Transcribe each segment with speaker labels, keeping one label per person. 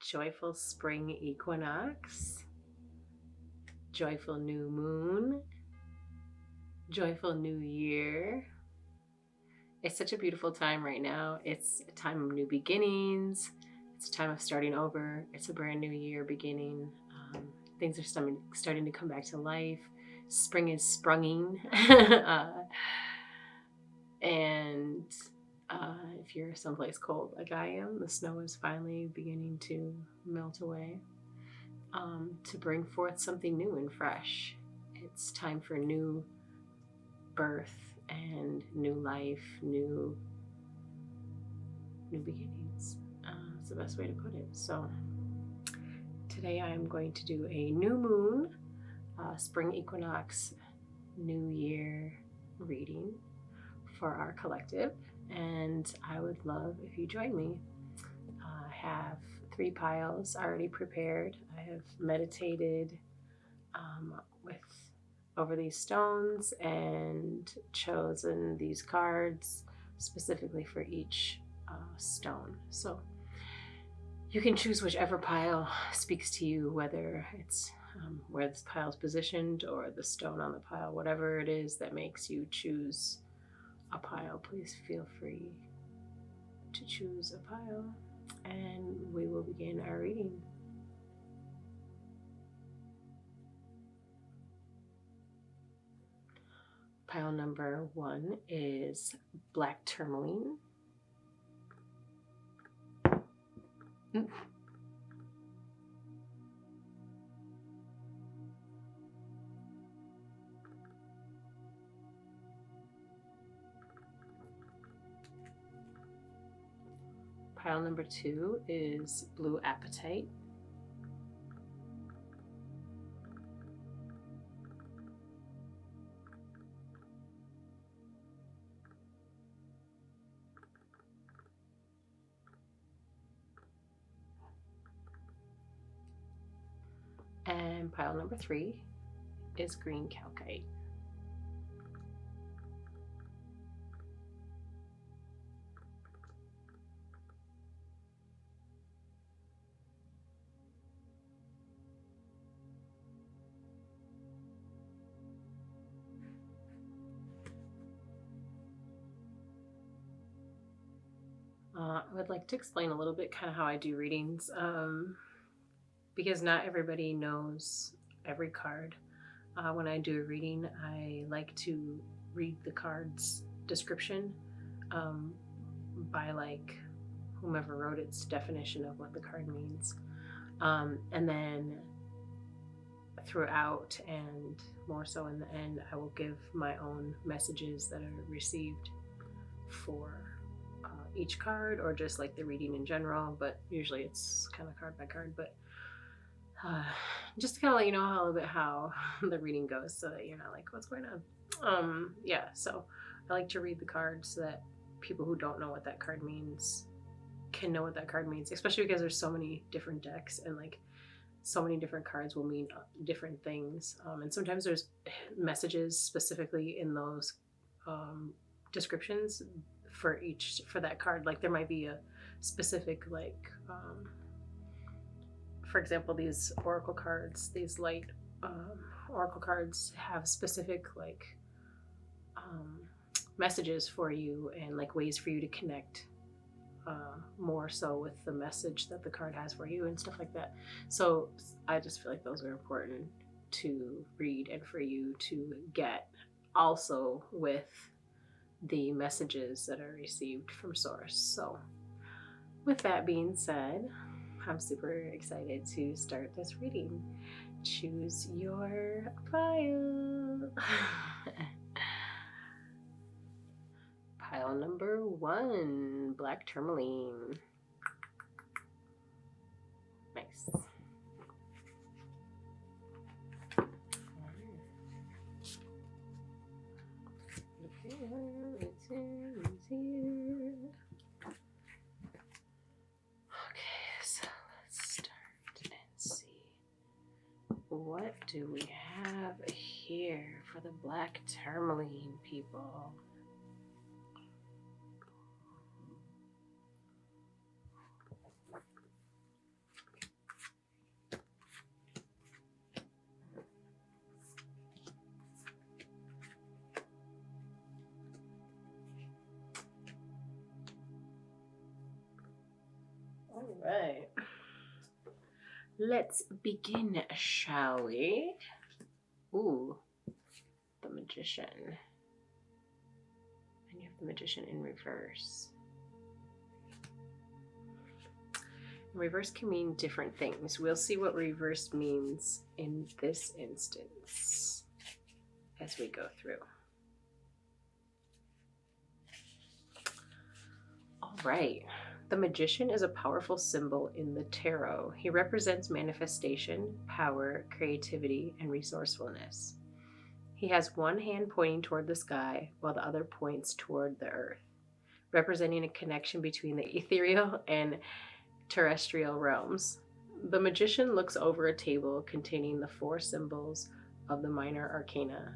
Speaker 1: Joyful spring equinox, joyful new moon, joyful new year. It's such a beautiful time right now. It's a time of new beginnings. It's a time of starting over. It's a brand new year beginning. Things are starting to come back to life. Spring is sprunging. And if you're someplace cold like I am, the snow is finally beginning to melt away, to bring forth something new and fresh. It's time for new birth and new life, new beginnings. That's the best way to put it. So today I am going to do a new moon, spring equinox, new year reading for our collective, and I would love if you join me. I have 3 piles already prepared. I have meditated with over these stones and chosen these cards specifically for each stone. So you can choose whichever pile speaks to you, whether it's where this pile is positioned or the stone on the pile, whatever it is that makes you choose a pile. Please feel free to choose a pile, and we will begin our reading. Pile number 1 is black tourmaline. Pile number 2 is blue apatite. And pile number 3 is green calcite. I would like to explain a little bit kind of how I do readings, because not everybody knows every card. When I do a reading, I like to read the card's description by like whomever wrote its definition of what the card means. And then throughout, and more so in the end, I will give my own messages that are received for each card, or just like the reading in general, but usually it's kind of card by card. But just to kind of let you know a little bit how the reading goes, so that you're not like, what's going on? Yeah, so I like to read the cards so that people who don't know what that card means can know what that card means, especially because there's so many different decks, and like so many different cards will mean different things. And sometimes there's messages specifically in those descriptions for that card. Like there might be a specific, like for example, these oracle cards, these light oracle cards have specific like messages for you, and like ways for you to connect more so with the message that the card has for you and stuff like that. So I just feel like those are important to read and for you to get, also with the messages that are received from source. So with that being said, I'm super excited to start this reading. Choose your pile. Pile number 1, black tourmaline. Nice. Okay, so let's start and see. What do we have here for the black tourmaline people? All right. Let's begin, shall we? Ooh, the Magician. And you have the Magician in reverse. Reverse can mean different things. We'll see what reverse means in this instance as we go through. All right. The Magician is a powerful symbol in the tarot. He represents manifestation, power, creativity, and resourcefulness. He has one hand pointing toward the sky while the other points toward the earth, representing a connection between the ethereal and terrestrial realms. The Magician looks over a table containing the 4 symbols of the minor arcana,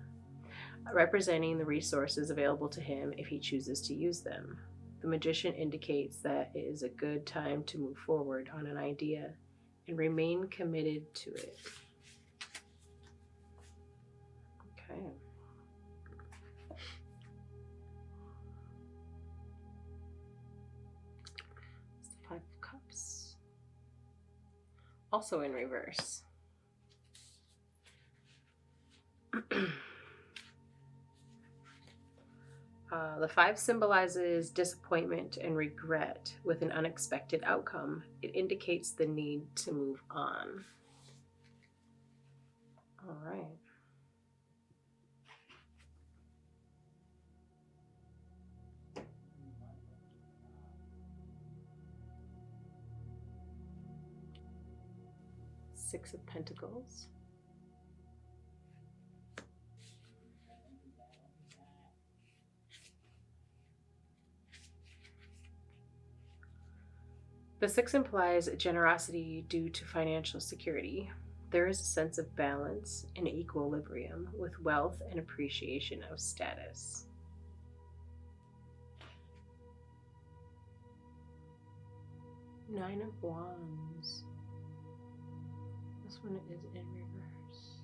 Speaker 1: representing the resources available to him if he chooses to use them. The Magician indicates that it is a good time to move forward on an idea and remain committed to it. Okay. It's the 5 of Cups. Also in reverse. The 5 symbolizes disappointment and regret with an unexpected outcome. It indicates the need to move on. All right. Six of Pentacles. The 6 implies generosity due to financial security. There is a sense of balance and equilibrium with wealth and appreciation of status. Nine of Wands. This one is in reverse.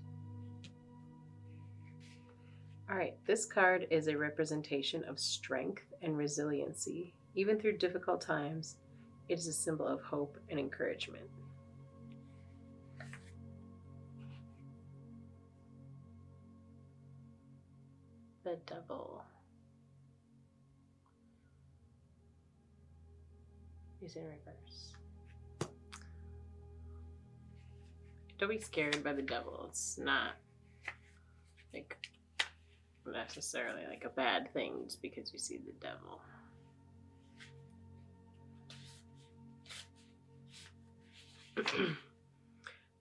Speaker 1: All right, this card is a representation of strength and resiliency. Even through difficult times, it is a symbol of hope and encouragement. The Devil is in reverse. Don't be scared by the Devil. It's not like necessarily like a bad thing just because you see the Devil.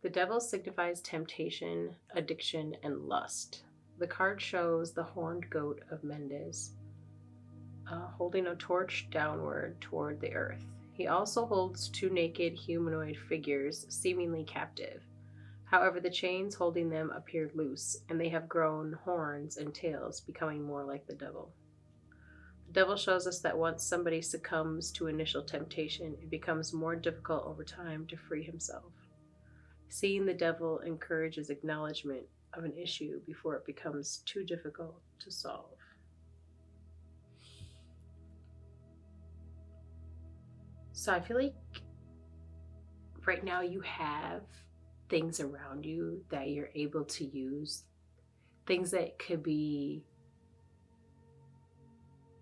Speaker 1: The Devil signifies temptation, addiction, and lust. The card shows the horned goat of Mendes holding a torch downward toward the earth. He also holds 2 naked humanoid figures, seemingly captive. However, the chains holding them appeared loose, and they have grown horns and tails, becoming more like the Devil. The Devil shows us that once somebody succumbs to initial temptation, it becomes more difficult over time to free himself. Seeing the Devil encourages acknowledgement of an issue before it becomes too difficult to solve. So I feel like right now you have things around you that you're able to use, things that could be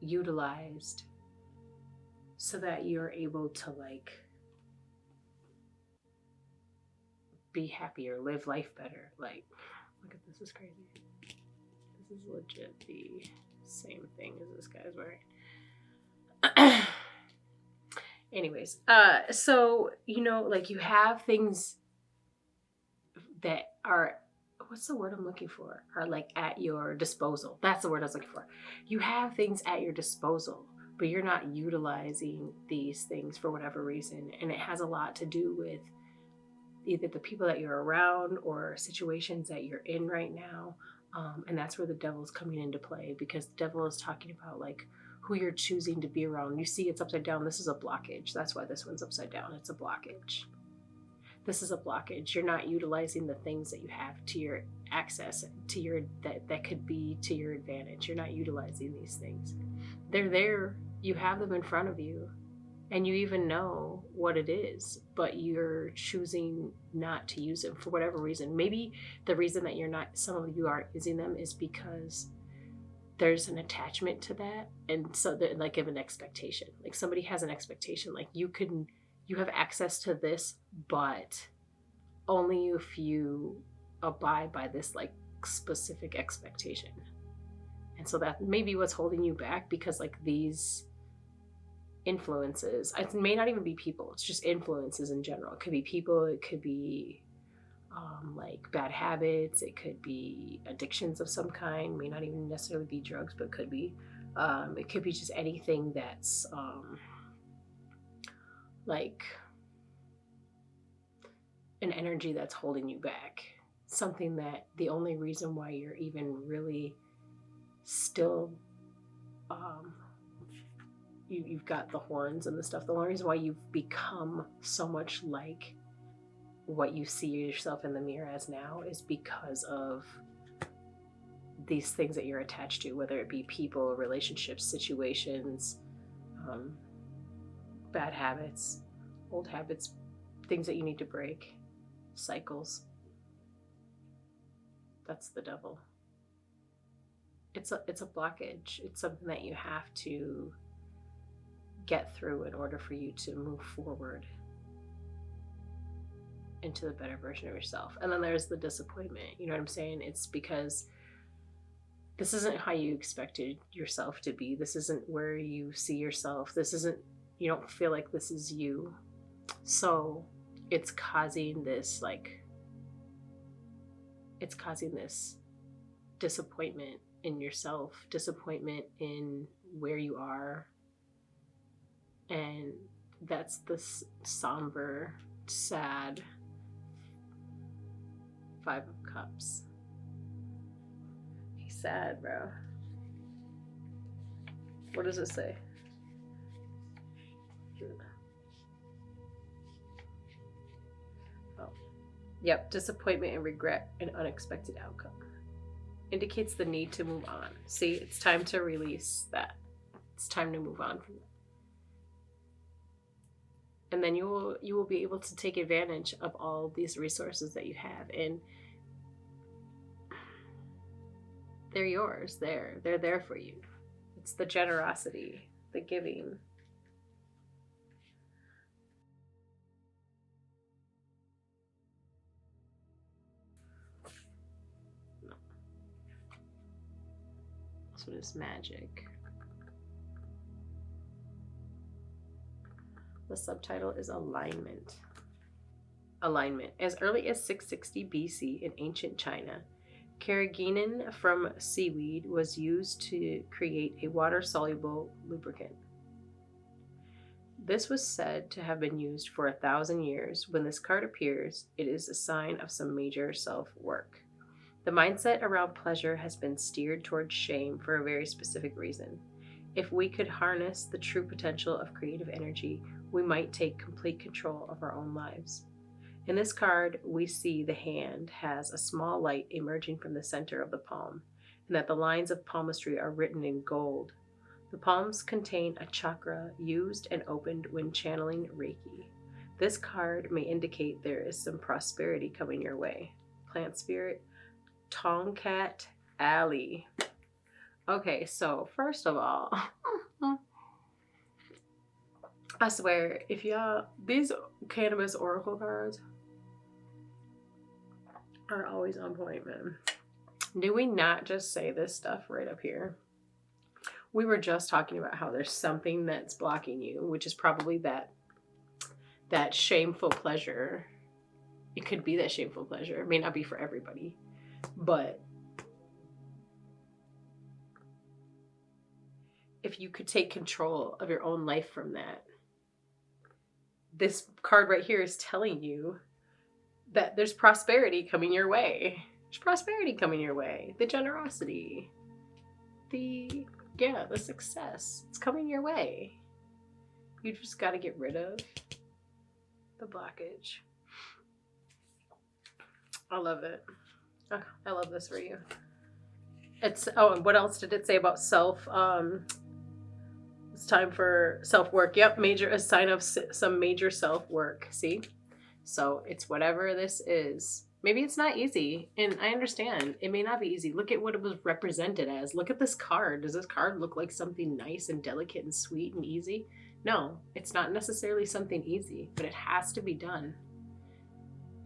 Speaker 1: utilized so that you're able to like be happier, live life better. Like, look at this, is crazy. This is legit the same thing as this guy's wearing. Anyways, so you know, like you have things that are, what's the word I'm looking for? Are like at your disposal. That's the word I was looking for. You have things at your disposal, but you're not utilizing these things for whatever reason. And it has a lot to do with either the people that you're around or situations that you're in right now. And that's where the Devil's coming into play, because the Devil is talking about like who you're choosing to be around. You see it's upside down. This is a blockage. That's why this one's upside down. It's a blockage. This is a blockage. You're not utilizing the things that you have to your access, to your that could be to your advantage. You're not utilizing these things. They're there. You have them in front of you. and you even know what it is, but you're choosing not to use them for whatever reason. Maybe the reason that some of you aren't using them is because there's an attachment to that, and so that, like, of an expectation. Like, somebody has an expectation, like, you have access to this, but only if you abide by this, like, specific expectation. And so that may be what's holding you back, because, like, these influences, it may not even be people, it's just influences in general. It could be people, it could be like bad habits, it could be addictions of some kind, may not even necessarily be drugs, but could be. It could be just anything that's like an energy that's holding you back. Something that the only reason why you're even really still you've got the horns and the stuff, the only reason why you've become so much like what you see yourself in the mirror as now is because of these things that you're attached to, whether it be people, relationships, situations, bad habits, old habits, things that you need to break, cycles. That's the devil. It's a blockage. It's something that you have to get through in order for you to move forward into the better version of yourself. And then there's the disappointment. You know what I'm saying? It's because this isn't how you expected yourself to be. This isn't where you see yourself. You don't feel like this is you. So it's causing this disappointment in yourself, disappointment in where you are. And that's the somber, sad 5 of Cups. He's sad, bro. What does it say? Oh. Yep, disappointment and regret and unexpected outcome. Indicates the need to move on. See, it's time to release that. It's time to move on from that. And then you will be able to take advantage of all these resources that you have, and they're yours. They're there for you. It's the generosity, the giving. This one is magic. The subtitle is alignment. Alignment. As early as 660 BC in ancient China, carrageenan from seaweed was used to create a water-soluble lubricant. This was said to have been used for 1,000 years. When this card appears, it is a sign of some major self-work. The mindset around pleasure has been steered towards shame for a very specific reason. If we could harness the true potential of creative energy, we might take complete control of our own lives. In this card, we see the hand has a small light emerging from the center of the palm, and that the lines of palmistry are written in gold. The palms contain a chakra used and opened when channeling Reiki. This card may indicate there is some prosperity coming your way. Plant spirit, Tomcat Alley. Okay, so first of all, I swear, if y'all, these cannabis oracle cards are always on point, man. Do we not just say this stuff right up here? We were just talking about how there's something that's blocking you, which is probably that shameful pleasure. It could be that shameful pleasure. It may not be for everybody, but if you could take control of your own life from that, this card right here is telling you that there's prosperity coming your way. There's prosperity coming your way. The generosity, the success. It's coming your way. You just got to get rid of the blockage. I love it. Oh, I love this for you. And what else did it say about self? It's time for self-work. Yep, a sign of some major self-work. See? So it's whatever this is. Maybe it's not easy, and I understand. It may not be easy. Look at what it was represented as. Look at this card. Does this card look like something nice and delicate and sweet and easy? No, it's not necessarily something easy, but it has to be done.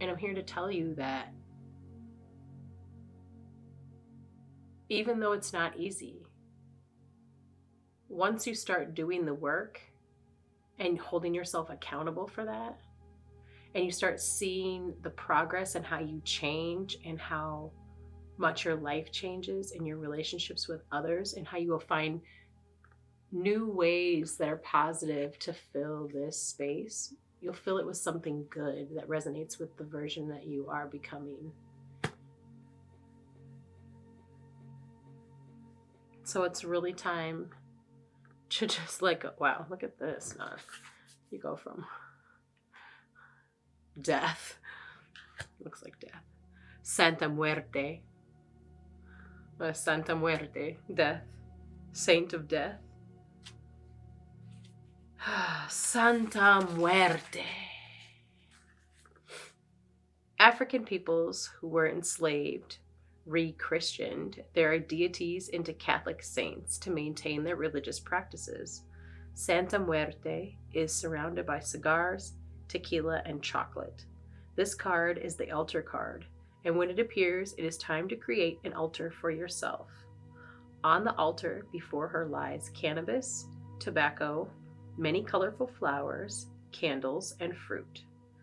Speaker 1: And I'm here to tell you that even though it's not easy, once you start doing the work and holding yourself accountable for that, and you start seeing the progress and how you change and how much your life changes and your relationships with others, and how you will find new ways that are positive to fill this space, you'll fill it with something good that resonates with the version that you are becoming. So it's really time to just let go. Wow, look at this. You go from death. Looks like death. Santa Muerte. Santa Muerte. Death. Saint of death. Santa Muerte. African peoples who were enslaved re-Christianed their deities into Catholic saints to maintain their religious practices. Santa Muerte is surrounded by cigars, tequila, and chocolate. This card is the altar card, and when it appears, it is time to create an altar for yourself. On the altar before her lies cannabis, tobacco, many colorful flowers, candles, and fruit.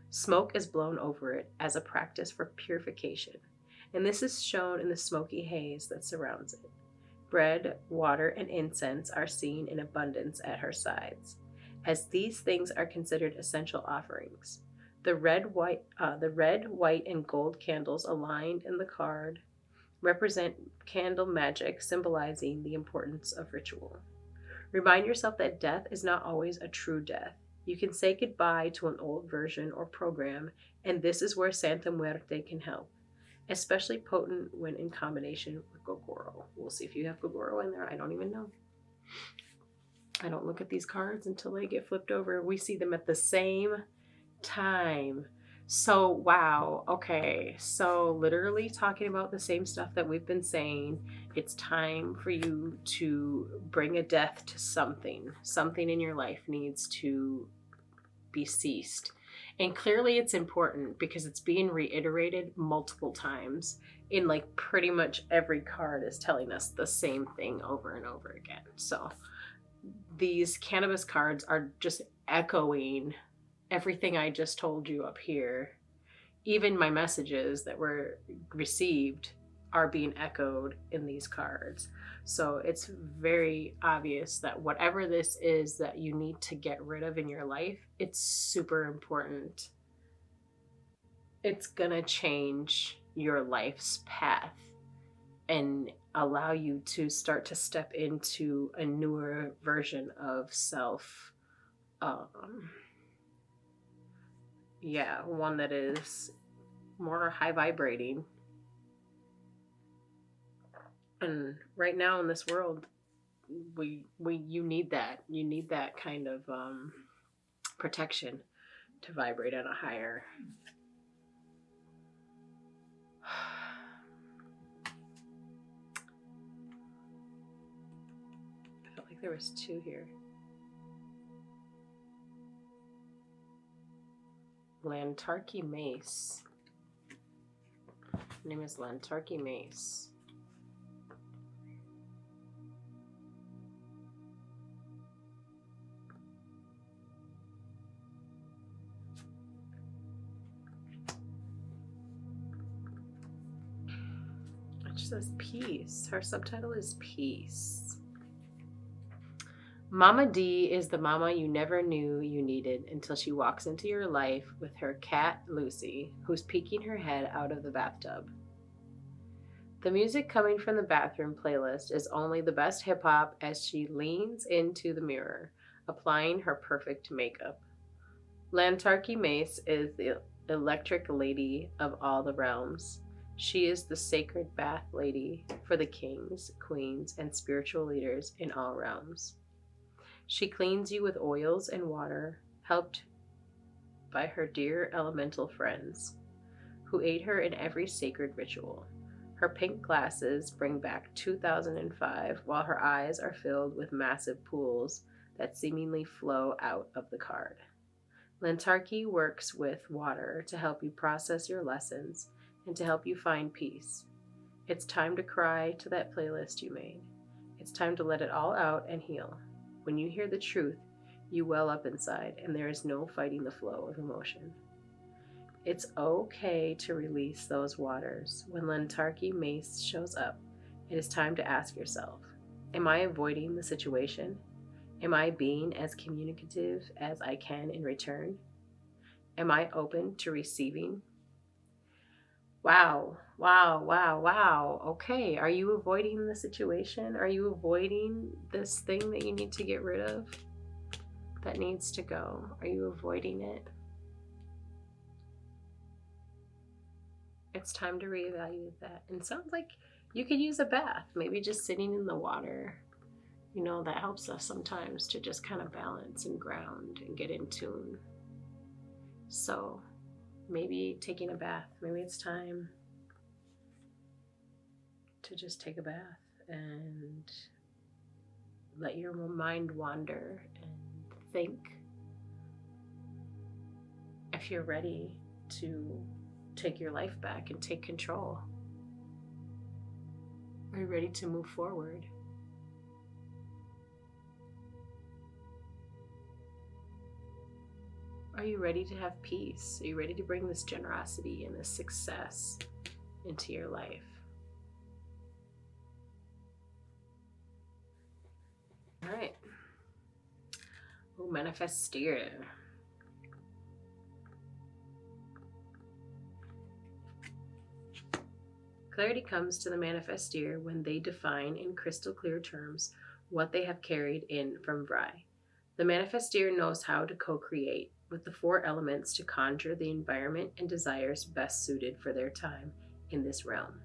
Speaker 1: Smoke is blown over it as a practice for purification, and this is shown in the smoky haze that surrounds it. Bread, water, and incense are seen in abundance at her sides, as these things are considered essential offerings. The red, white, and gold candles aligned in the card represent candle magic, symbolizing the importance of ritual. Remind yourself that death is not always a true death. You can say goodbye to an old version or program, and this is where Santa Muerte can help, especially potent when in combination with Gogoro. We'll see if you have Gogoro in there. I don't even know. I don't look at these cards until they get flipped over. We see them at the same time. So, wow. Okay. So, literally talking about the same stuff that we've been saying. It's time for you to bring a death to something. Something in your life needs to be ceased. And clearly it's important because it's being reiterated multiple times in like pretty much every card is telling us the same thing over and over again. So these cannabis cards are just echoing everything I just told you up here. Even my messages that were received are being echoed in these cards. So it's very obvious that whatever this is that you need to get rid of in your life, it's super important. It's gonna change your life's path and allow you to start to step into a newer version of self. One that is more high vibrating. And right now in this world, you need that. You need that kind of protection to vibrate at a higher. I felt like there was two here. Lantarki Mace. Her name is Lantarki Mace. It says peace. Her subtitle is peace. Mama D is the mama you never knew you needed until she walks into your life with her cat, Lucy, who's peeking her head out of the bathtub. The music coming from the bathroom playlist is only the best hip-hop as she leans into the mirror, applying her perfect makeup. Lantarki Mace is the electric lady of all the realms. She is the sacred bath lady for the kings, queens, and spiritual leaders in all realms. She cleans you with oils and water, helped by her dear elemental friends, who aid her in every sacred ritual. Her pink glasses bring back 2005, while her eyes are filled with massive pools that seemingly flow out of the card. Lantarki works with water to help you process your lessons and to help you find peace. It's time to cry to that playlist you made. It's time to let it all out and heal. When you hear the truth, you well up inside, and there is no fighting the flow of emotion. It's okay to release those waters. When Lantarki Mace shows up, it is time to ask yourself, am I avoiding the situation? Am I being as communicative as I can in return? Am I open to receiving? Wow, wow, wow, wow. Okay, are you avoiding the situation? Are you avoiding this thing that you need to get rid of? That needs to go? Are you avoiding it? It's time to reevaluate that. And it sounds like you could use a bath, maybe just sitting in the water. You know, that helps us sometimes to just kind of balance and ground and get in tune. So maybe taking a bath, maybe it's time to just take a bath and let your mind wander and think. If you're ready to take your life back and take control, are you ready to move forward? Are you ready to have peace? Are you ready to bring this generosity and this success into your life? All right. Oh, manifestir. Clarity comes to the manifestir when they define in crystal clear terms what they have carried in from Vry. The manifestir knows how to co-create with the four elements to conjure the environment and desires best suited for their time in this realm.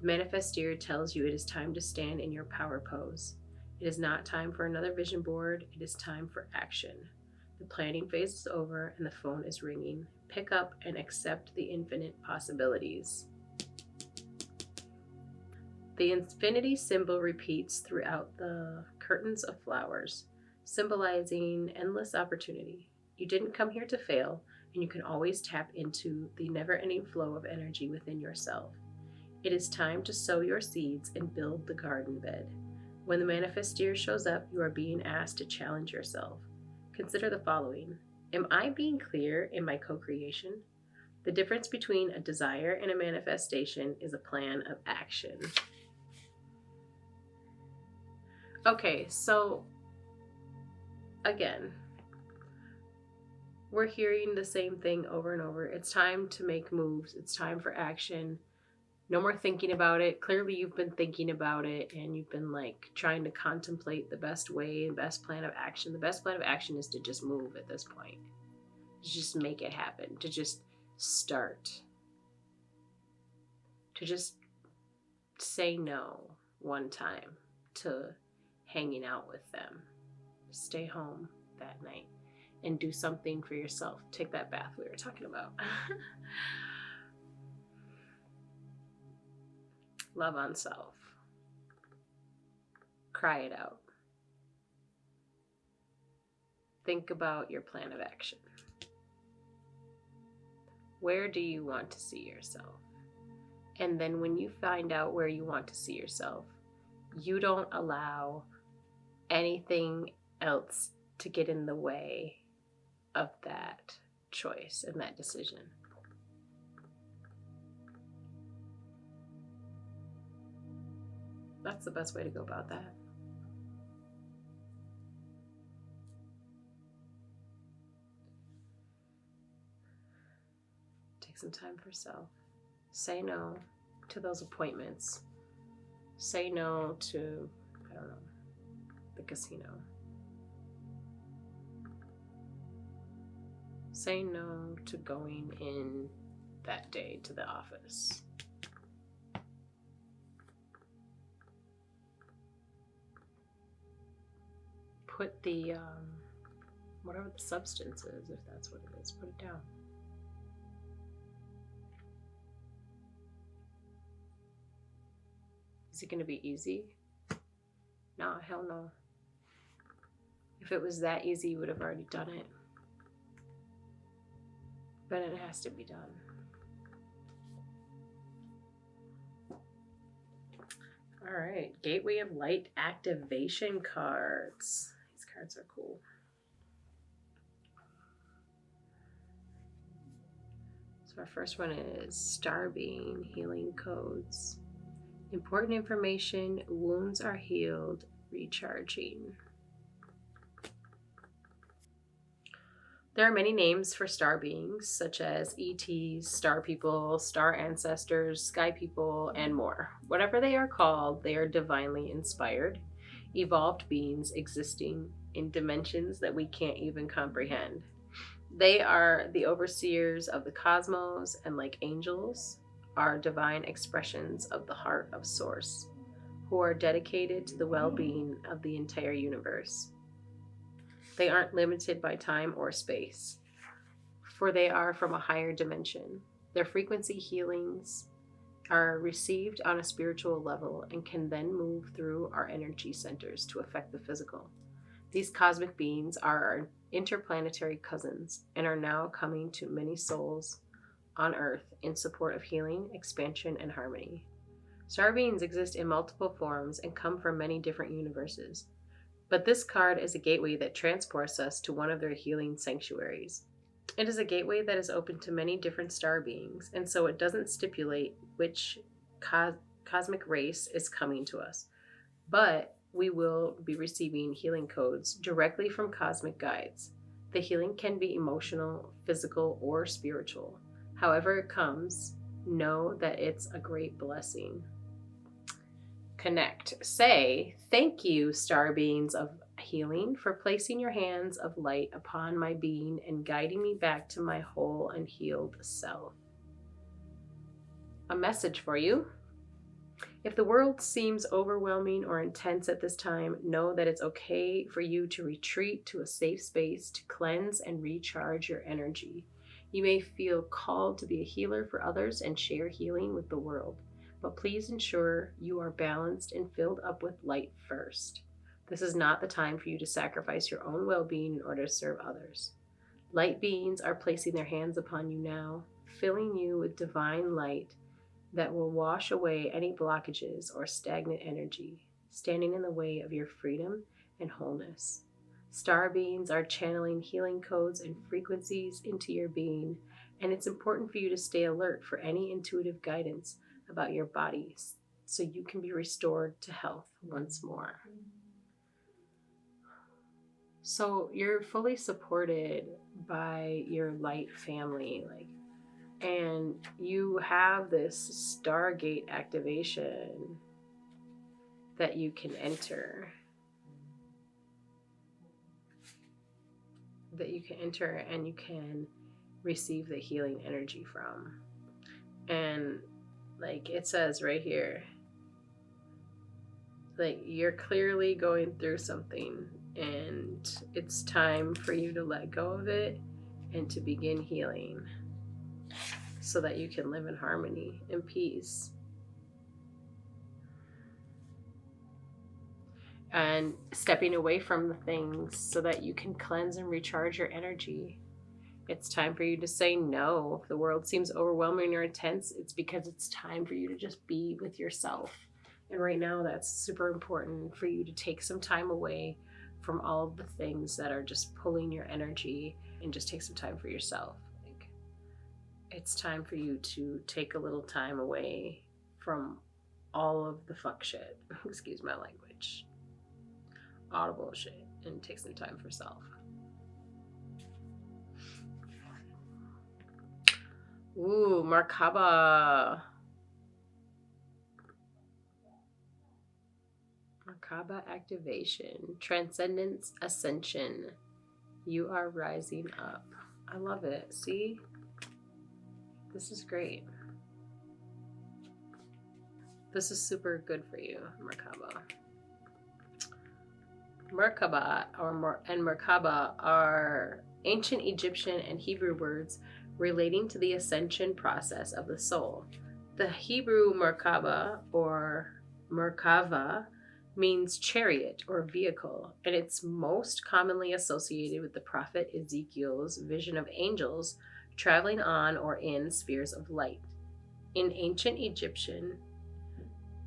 Speaker 1: The manifestir tells you it is time to stand in your power pose. It is not time for another vision board. It is time for action. The planning phase is over and the phone is ringing. Pick up and accept the infinite possibilities. The infinity symbol repeats throughout the curtains of flowers, symbolizing endless opportunity. You didn't come here to fail, and you can always tap into the never-ending flow of energy within yourself. It is time to sow your seeds and build the garden bed. When the manifestir shows up, you are being asked to challenge yourself. Consider the following. Am I being clear in my co-creation? The difference between a desire and a manifestation is a plan of action. Okay, so again, we're hearing the same thing over and over. It's time to make moves. It's time for action. No more thinking about it. Clearly you've been thinking about it and you've been like trying to contemplate the best way and best plan of action. The best plan of action is to just move at this point. To just make it happen. To just start. To just say no one time to hanging out with them. Stay home that night and do something for yourself. Take that bath we were talking about. Love on self. Cry it out. Think about your plan of action. Where do you want to see yourself? And then when you find out where you want to see yourself, you don't allow anything else to get in the way of that choice and that decision. That's the best way to go about that. Take some time for self. Say no to those appointments. Say no to, I don't know, the casino. Say no to going in that day to the office. put the, whatever the substance is, if that's what it is, put it down. Is it going to be easy? No, hell no. If it was that easy, you would have already done it. But it has to be done. All right, Gateway of Light activation cards. These cards are cool. So our first one is Star Being Healing Codes. Important information, wounds are healed, recharging. There are many names for star beings, such as ETs, star people, star ancestors, sky people, and more. Whatever they are called, they are divinely inspired, evolved beings existing in dimensions that we can't even comprehend. They are the overseers of the cosmos, and like angels, are divine expressions of the heart of Source, who are dedicated to the well-being of the entire universe. They aren't limited by time or space, for they are from a higher dimension. Their frequency healings are received on a spiritual level and can then move through our energy centers to affect the physical. These cosmic beings are our interplanetary cousins and are now coming to many souls on Earth in support of healing, expansion, and harmony. Star beings exist in multiple forms and come from many different universes. But this card is a gateway that transports us to one of their healing sanctuaries. It is a gateway that is open to many different star beings, and so it doesn't stipulate which cosmic race is coming to us. But we will be receiving healing codes directly from cosmic guides. The healing can be emotional, physical, or spiritual. However it comes, know that it's a great blessing. Connect. Say, thank you, star beings of healing, for placing your hands of light upon my being and guiding me back to my whole and healed self. A message for you. If the world seems overwhelming or intense at this time, know that it's okay for you to retreat to a safe space to cleanse and recharge your energy. You may feel called to be a healer for others and share healing with the world. But please ensure you are balanced and filled up with light first. This is not the time for you to sacrifice your own well-being in order to serve others. Light beings are placing their hands upon you now, filling you with divine light that will wash away any blockages or stagnant energy, standing in the way of your freedom and wholeness. Star beings are channeling healing codes and frequencies into your being, and it's important for you to stay alert for any intuitive guidance about your body so you can be restored to health once more. So you're fully supported by your light family, and you have this Stargate activation that you can enter. And you can receive the healing energy from. And it says right here, you're clearly going through something and it's time for you to let go of it and to begin healing so that you can live in harmony and peace. And stepping away from the things so that you can cleanse and recharge your energy. It's time for you to say no. If the world seems overwhelming or intense, it's because it's time for you to just be with yourself. And right now, that's super important for you to take some time away from all of the things that are just pulling your energy and just take some time for yourself. It's time for you to take a little time away from all of the fuck shit. Excuse my language. Audible shit. And take some time for self. Ooh, Merkaba. Merkaba activation. Transcendence ascension. You are rising up. I love it. See? This is great. This is super good for you, Merkaba. Merkaba and Merkaba are ancient Egyptian and Hebrew words relating to the ascension process of the soul. The Hebrew Merkaba or Merkava means chariot or vehicle, and it's most commonly associated with the prophet Ezekiel's vision of angels traveling on or in spheres of light. In ancient Egyptian,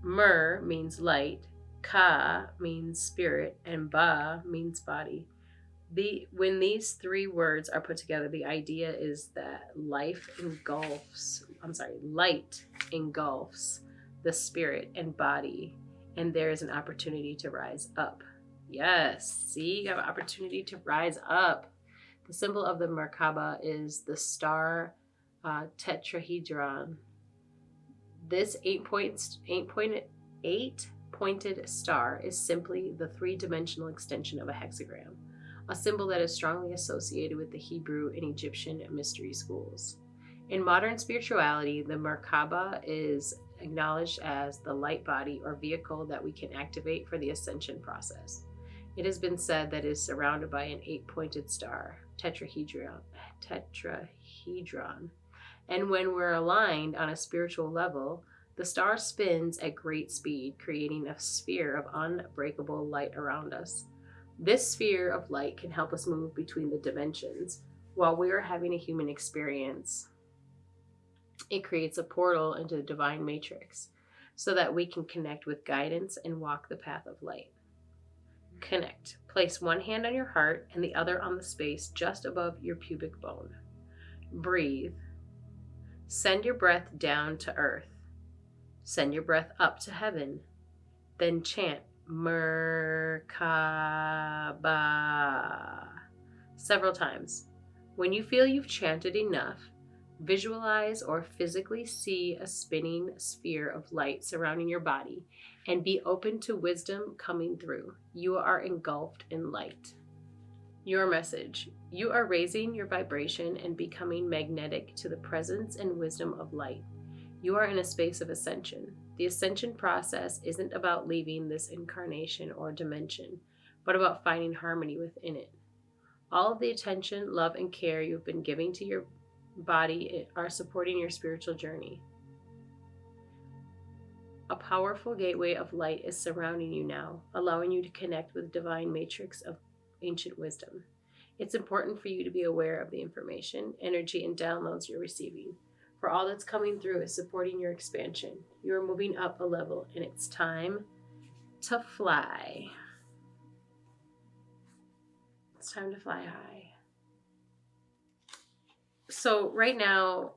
Speaker 1: Mer means light, Ka means spirit, and Ba means body. When these three words are put together, the idea is that light engulfs the spirit and body, and there is an opportunity to rise up. Yes, see, you have an opportunity to rise up. The symbol of the Merkaba is the star tetrahedron. This eight-pointed star is simply the three-dimensional extension of a hexagram, a symbol that is strongly associated with the Hebrew and Egyptian mystery schools. In modern spirituality, the Merkaba is acknowledged as the light body or vehicle that we can activate for the ascension process. It has been said that it is surrounded by an eight-pointed star, tetrahedron. And when we're aligned on a spiritual level, the star spins at great speed, creating a sphere of unbreakable light around us. This sphere of light can help us move between the dimensions while we are having a human experience. It creates a portal into the divine matrix so that we can connect with guidance and walk the path of light. Connect. Place one hand on your heart and the other on the space just above your pubic bone. Breathe. Send your breath down to earth. Send your breath up to heaven. Then chant Merkaba several times. When you feel you've chanted enough, visualize or physically see a spinning sphere of light surrounding your body and be open to wisdom coming through. You are engulfed in light. Your message. You are raising your vibration and becoming magnetic to the presence and wisdom of light. You are in a space of ascension. The ascension process isn't about leaving this incarnation or dimension, but about finding harmony within it. All of the attention, love, and care you've been giving to your body are supporting your spiritual journey. A powerful gateway of light is surrounding you now, allowing you to connect with the divine matrix of ancient wisdom. It's important for you to be aware of the information, energy, and downloads you're receiving, for all that's coming through is supporting your expansion. You are moving up a level, and it's time to fly. It's time to fly high. So right now,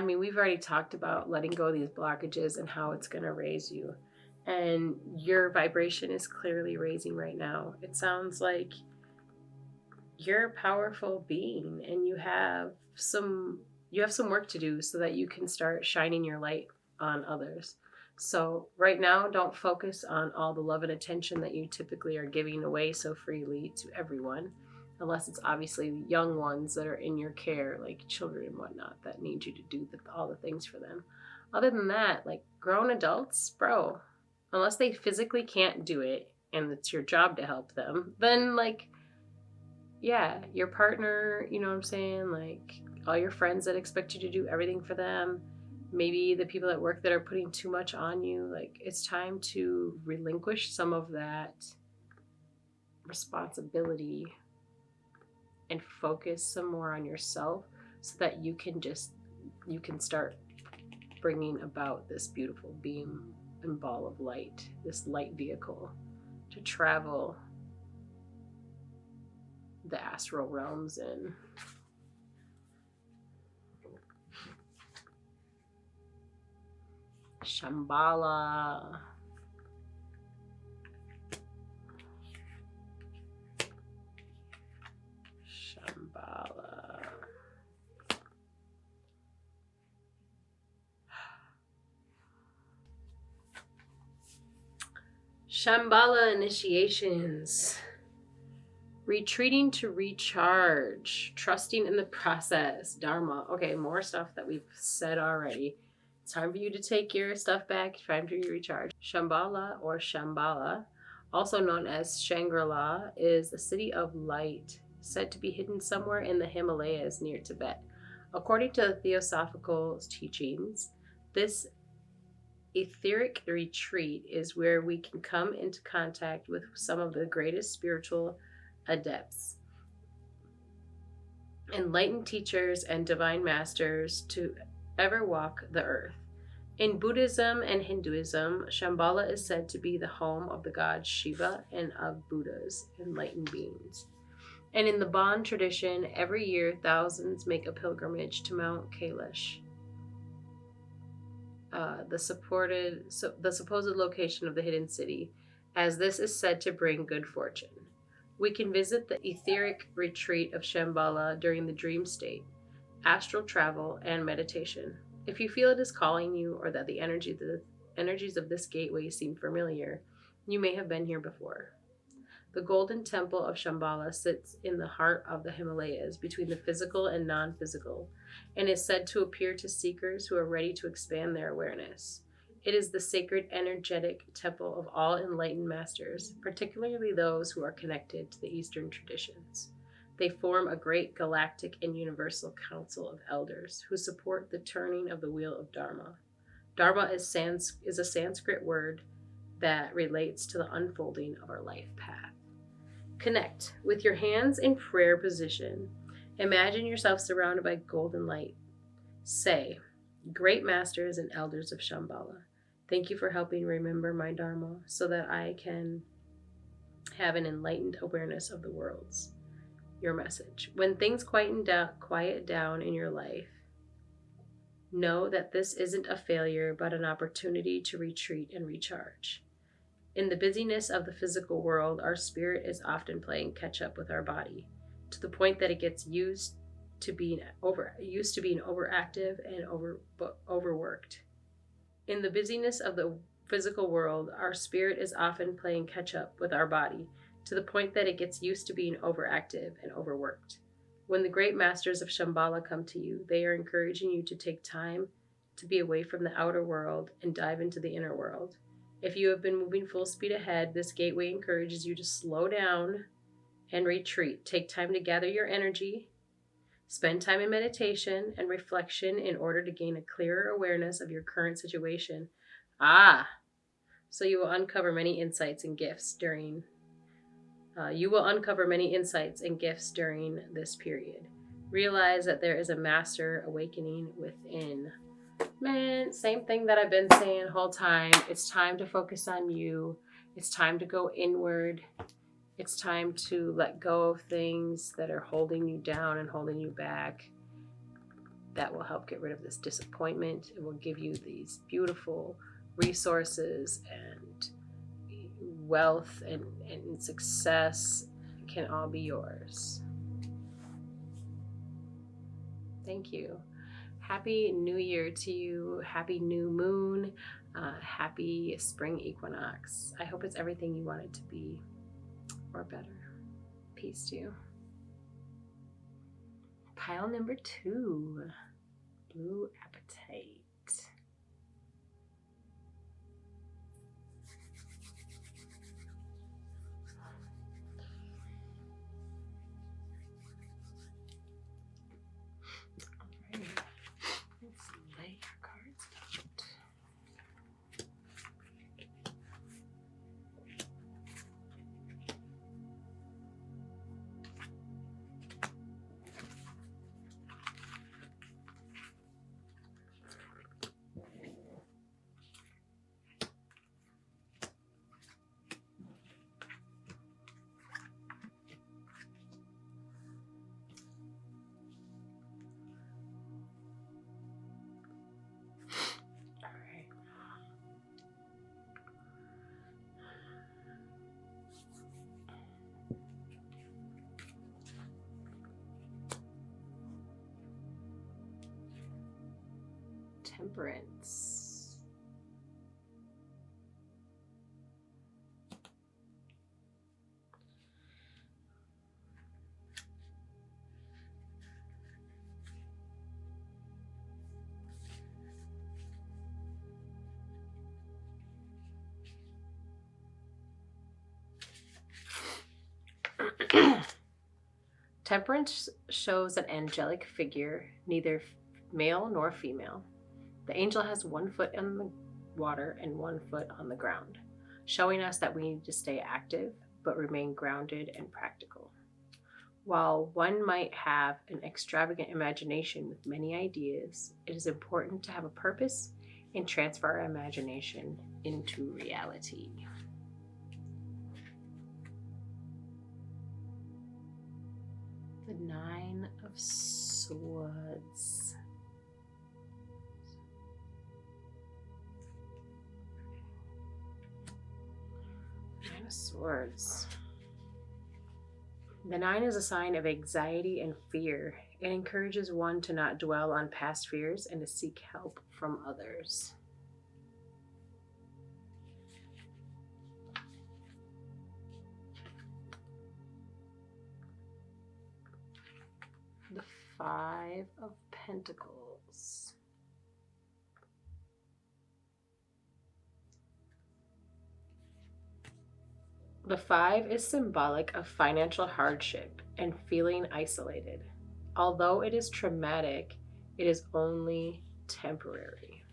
Speaker 1: we've already talked about letting go of these blockages and how it's going to raise you. And your vibration is clearly raising right now. It sounds like you're a powerful being and you have some work to do so that you can start shining your light on others. So right now, don't focus on all the love and attention that you typically are giving away so freely to everyone, unless it's obviously young ones that are in your care, like children and whatnot, that need you to do all the things for them. Other than that, like grown adults, bro, unless they physically can't do it and it's your job to help them, then your partner, you know what I'm saying? Like all your friends that expect you to do everything for them, maybe the people at work that are putting too much on you, like it's time to relinquish some of that responsibility and focus some more on yourself so that you can start bringing about this beautiful beam and ball of light, this light vehicle to travel the astral realms in. Shambhala. Shambhala initiations. Retreating to recharge. Trusting in the process. Dharma. Okay, more stuff that we've said already. It's time for you to take your stuff back. It's time for you to recharge. Shambhala or Shambhala, also known as Shangri-La, is a city of light said to be hidden somewhere in the Himalayas near Tibet. According to theosophical teachings, this etheric retreat is where we can come into contact with some of the greatest spiritual adepts, enlightened teachers, and divine masters to ever walk the earth. In Buddhism and Hinduism, Shambhala is said to be the home of the god Shiva and of Buddhas, enlightened beings. And in the Bon tradition, every year thousands make a pilgrimage to Mount Kailash, the supposed location of the hidden city, as this is said to bring good fortune. We can visit the etheric retreat of Shambhala during the dream state, astral travel, and meditation. If you feel it is calling you, or that the energies of this gateway seem familiar, you may have been here before. The Golden Temple of Shambhala sits in the heart of the Himalayas, between the physical and non-physical, and is said to appear to seekers who are ready to expand their awareness. It is the sacred, energetic temple of all enlightened masters, particularly those who are connected to the Eastern traditions. They form a great galactic and universal council of elders who support the turning of the wheel of Dharma. Dharma is a Sanskrit word that relates to the unfolding of our life path. Connect with your hands in prayer position. Imagine yourself surrounded by golden light. Say, great masters and elders of Shambhala, thank you for helping remember my Dharma so that I can have an enlightened awareness of the worlds. Your message. When things quiet down in your life, know that this isn't a failure, but an opportunity to retreat and recharge. In the busyness of the physical world, our spirit is often playing catch up with our body, to the point that it gets used to being overactive and overworked. In the busyness of the physical world, our spirit is often playing catch up with our body, to the point that it gets used to being overactive and overworked. When the great masters of Shambhala come to you, they are encouraging you to take time to be away from the outer world and dive into the inner world. If you have been moving full speed ahead, this gateway encourages you to slow down and retreat. Take time to gather your energy, spend time in meditation and reflection in order to gain a clearer awareness of your current situation. So you will uncover many insights and gifts during this period. Realize that there is a master awakening within. Man, same thing that I've been saying the whole time. It's time to focus on you. It's time to go inward. It's time to let go of things that are holding you down and holding you back. That will help get rid of this disappointment. It will give you these beautiful resources, and wealth and success can all be yours. Thank you. Happy New Year to you. Happy new moon. Happy spring equinox. I hope it's everything you want it to be, or better. Peace to you. Pile number 2, Blue Appetite. Let's lay our cards out. Temperance. Temperance shows an angelic figure, neither male nor female. The angel has 1 foot in the water and 1 foot on the ground, showing us that we need to stay active but remain grounded and practical. While one might have an extravagant imagination with many ideas, it is important to have a purpose and transfer our imagination into reality. The 9 of Swords. Nine of Swords. The 9 is a sign of anxiety and fear. It encourages one to not dwell on past fears and to seek help from others. The 5 of Pentacles. The 5 is symbolic of financial hardship and feeling isolated. Although it is traumatic, it is only temporary.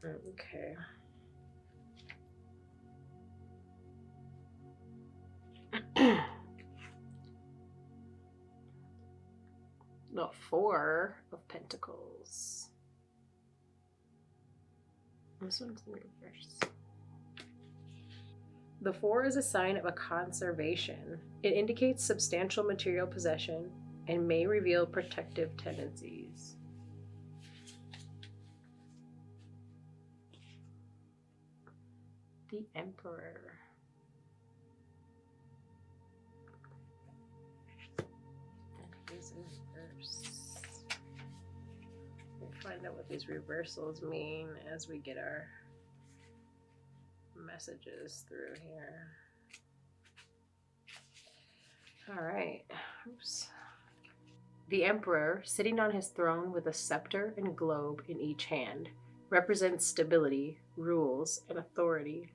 Speaker 1: Okay. The 4 of Pentacles. This one's in reverse. The 4 is a sign of a conservation. It indicates substantial material possession and may reveal protective tendencies. The Emperor. And he's in reverse. We'll find out what these reversals mean as we get our messages through here. All right. Oops. The Emperor, sitting on his throne with a scepter and globe in each hand, represents stability, rules, and authority.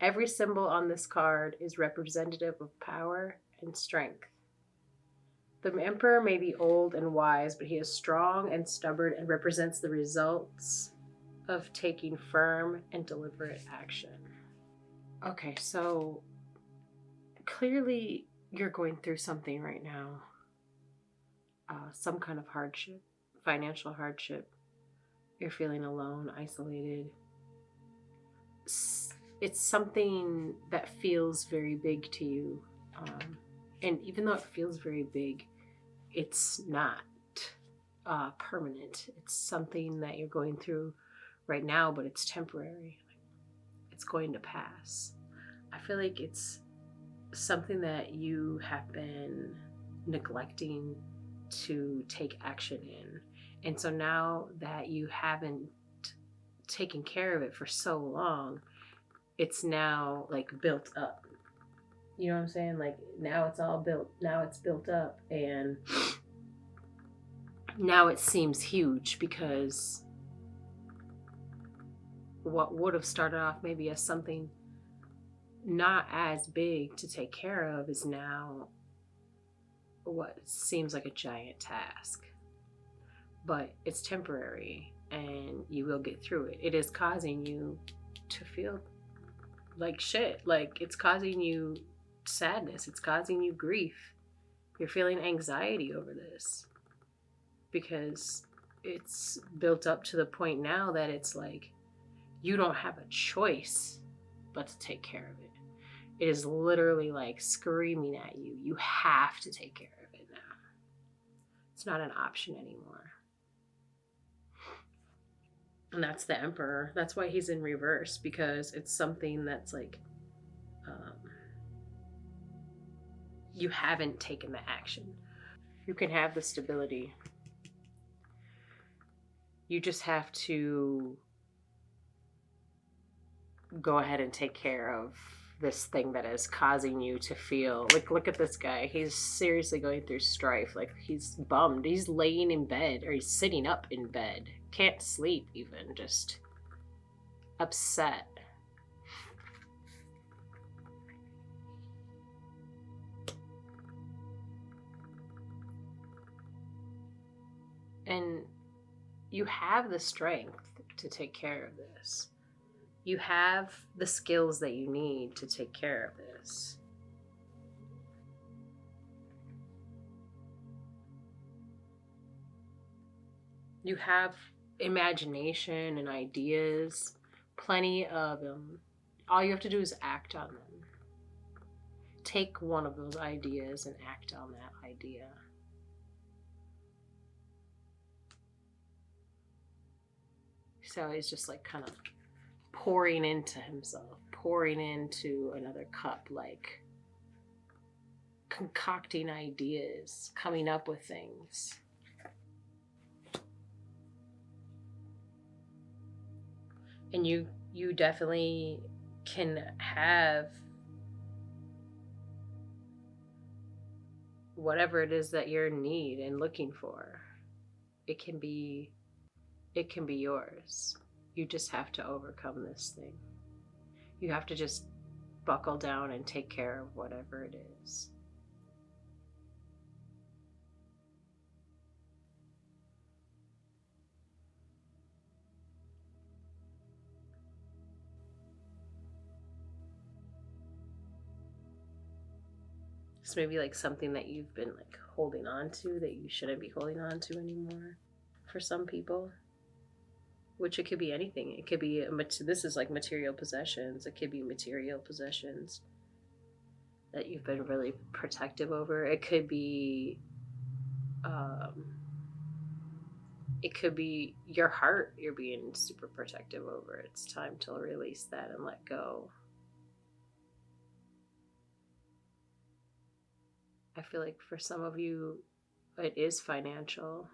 Speaker 1: Every symbol on this card is representative of power and strength. The Emperor may be old and wise, but he is strong and stubborn and represents the results of taking firm and deliberate action. Okay, so clearly you're going through something right now. Some kind of hardship, financial hardship. You're feeling alone, isolated. It's something that feels very big to you. And even though it feels very big, it's not permanent. It's something that you're going through right now, but it's temporary. It's going to pass. I feel like it's something that you have been neglecting to take action in. And so now that you haven't taken care of it for so long, it's now like built up. You know what I'm saying? Like now it's all built, now it's built up, and now it seems huge because what would have started off maybe as something not as big to take care of is now what seems like a giant task. But it's temporary and you will get through it. It is causing you to feel like shit. Like it's causing you sadness. It's causing you grief. You're feeling anxiety over this because it's built up to the point now that it's like you don't have a choice but to take care of it. It is literally like screaming at you. You have to take care of it now. It's not an option anymore. And that's the Emperor. That's why he's in reverse, because it's something that's like you haven't taken the action. You can have the stability. You just have to go ahead and take care of this thing that is causing you to feel like, look at this guy. He's seriously going through strife. Like he's bummed. He's laying in bed, or he's sitting up in bed. Can't sleep even, just upset. And you have the strength to take care of this. You have the skills that you need to take care of this. You have imagination and ideas, plenty of them. All you have to do is act on them. Take one of those ideas and act on that idea. So he's just like kind of pouring into himself, pouring into another cup, like concocting ideas, coming up with things. And you definitely can have whatever it is that you're in need and looking for. It can be yours. You just have to overcome this thing. You have to just buckle down and take care of whatever it is. It's maybe like something that you've been like holding on to that you shouldn't be holding on to anymore for some people. Which it could be anything. It could be, this is like material possessions. It could be material possessions that you've been really protective over. It could be your heart you're being super protective over. It's time to release that and let go. I feel like for some of you, it is financial.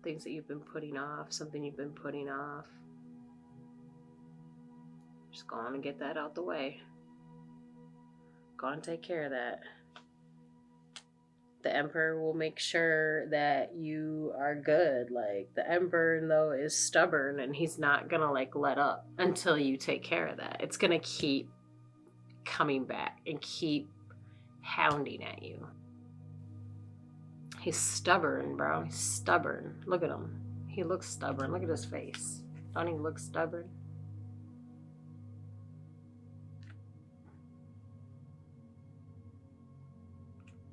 Speaker 1: Things that you've been putting off, something you've been putting off. Just go on and get that out the way. Go on and take care of that. The Emperor will make sure that you are good. Like, the Emperor, though, is stubborn, and he's not gonna like let up until you take care of that. It's gonna keep coming back and keep hounding at you. He's stubborn, bro. He's stubborn. Look at him. He looks stubborn. Look at his face. Don't he look stubborn?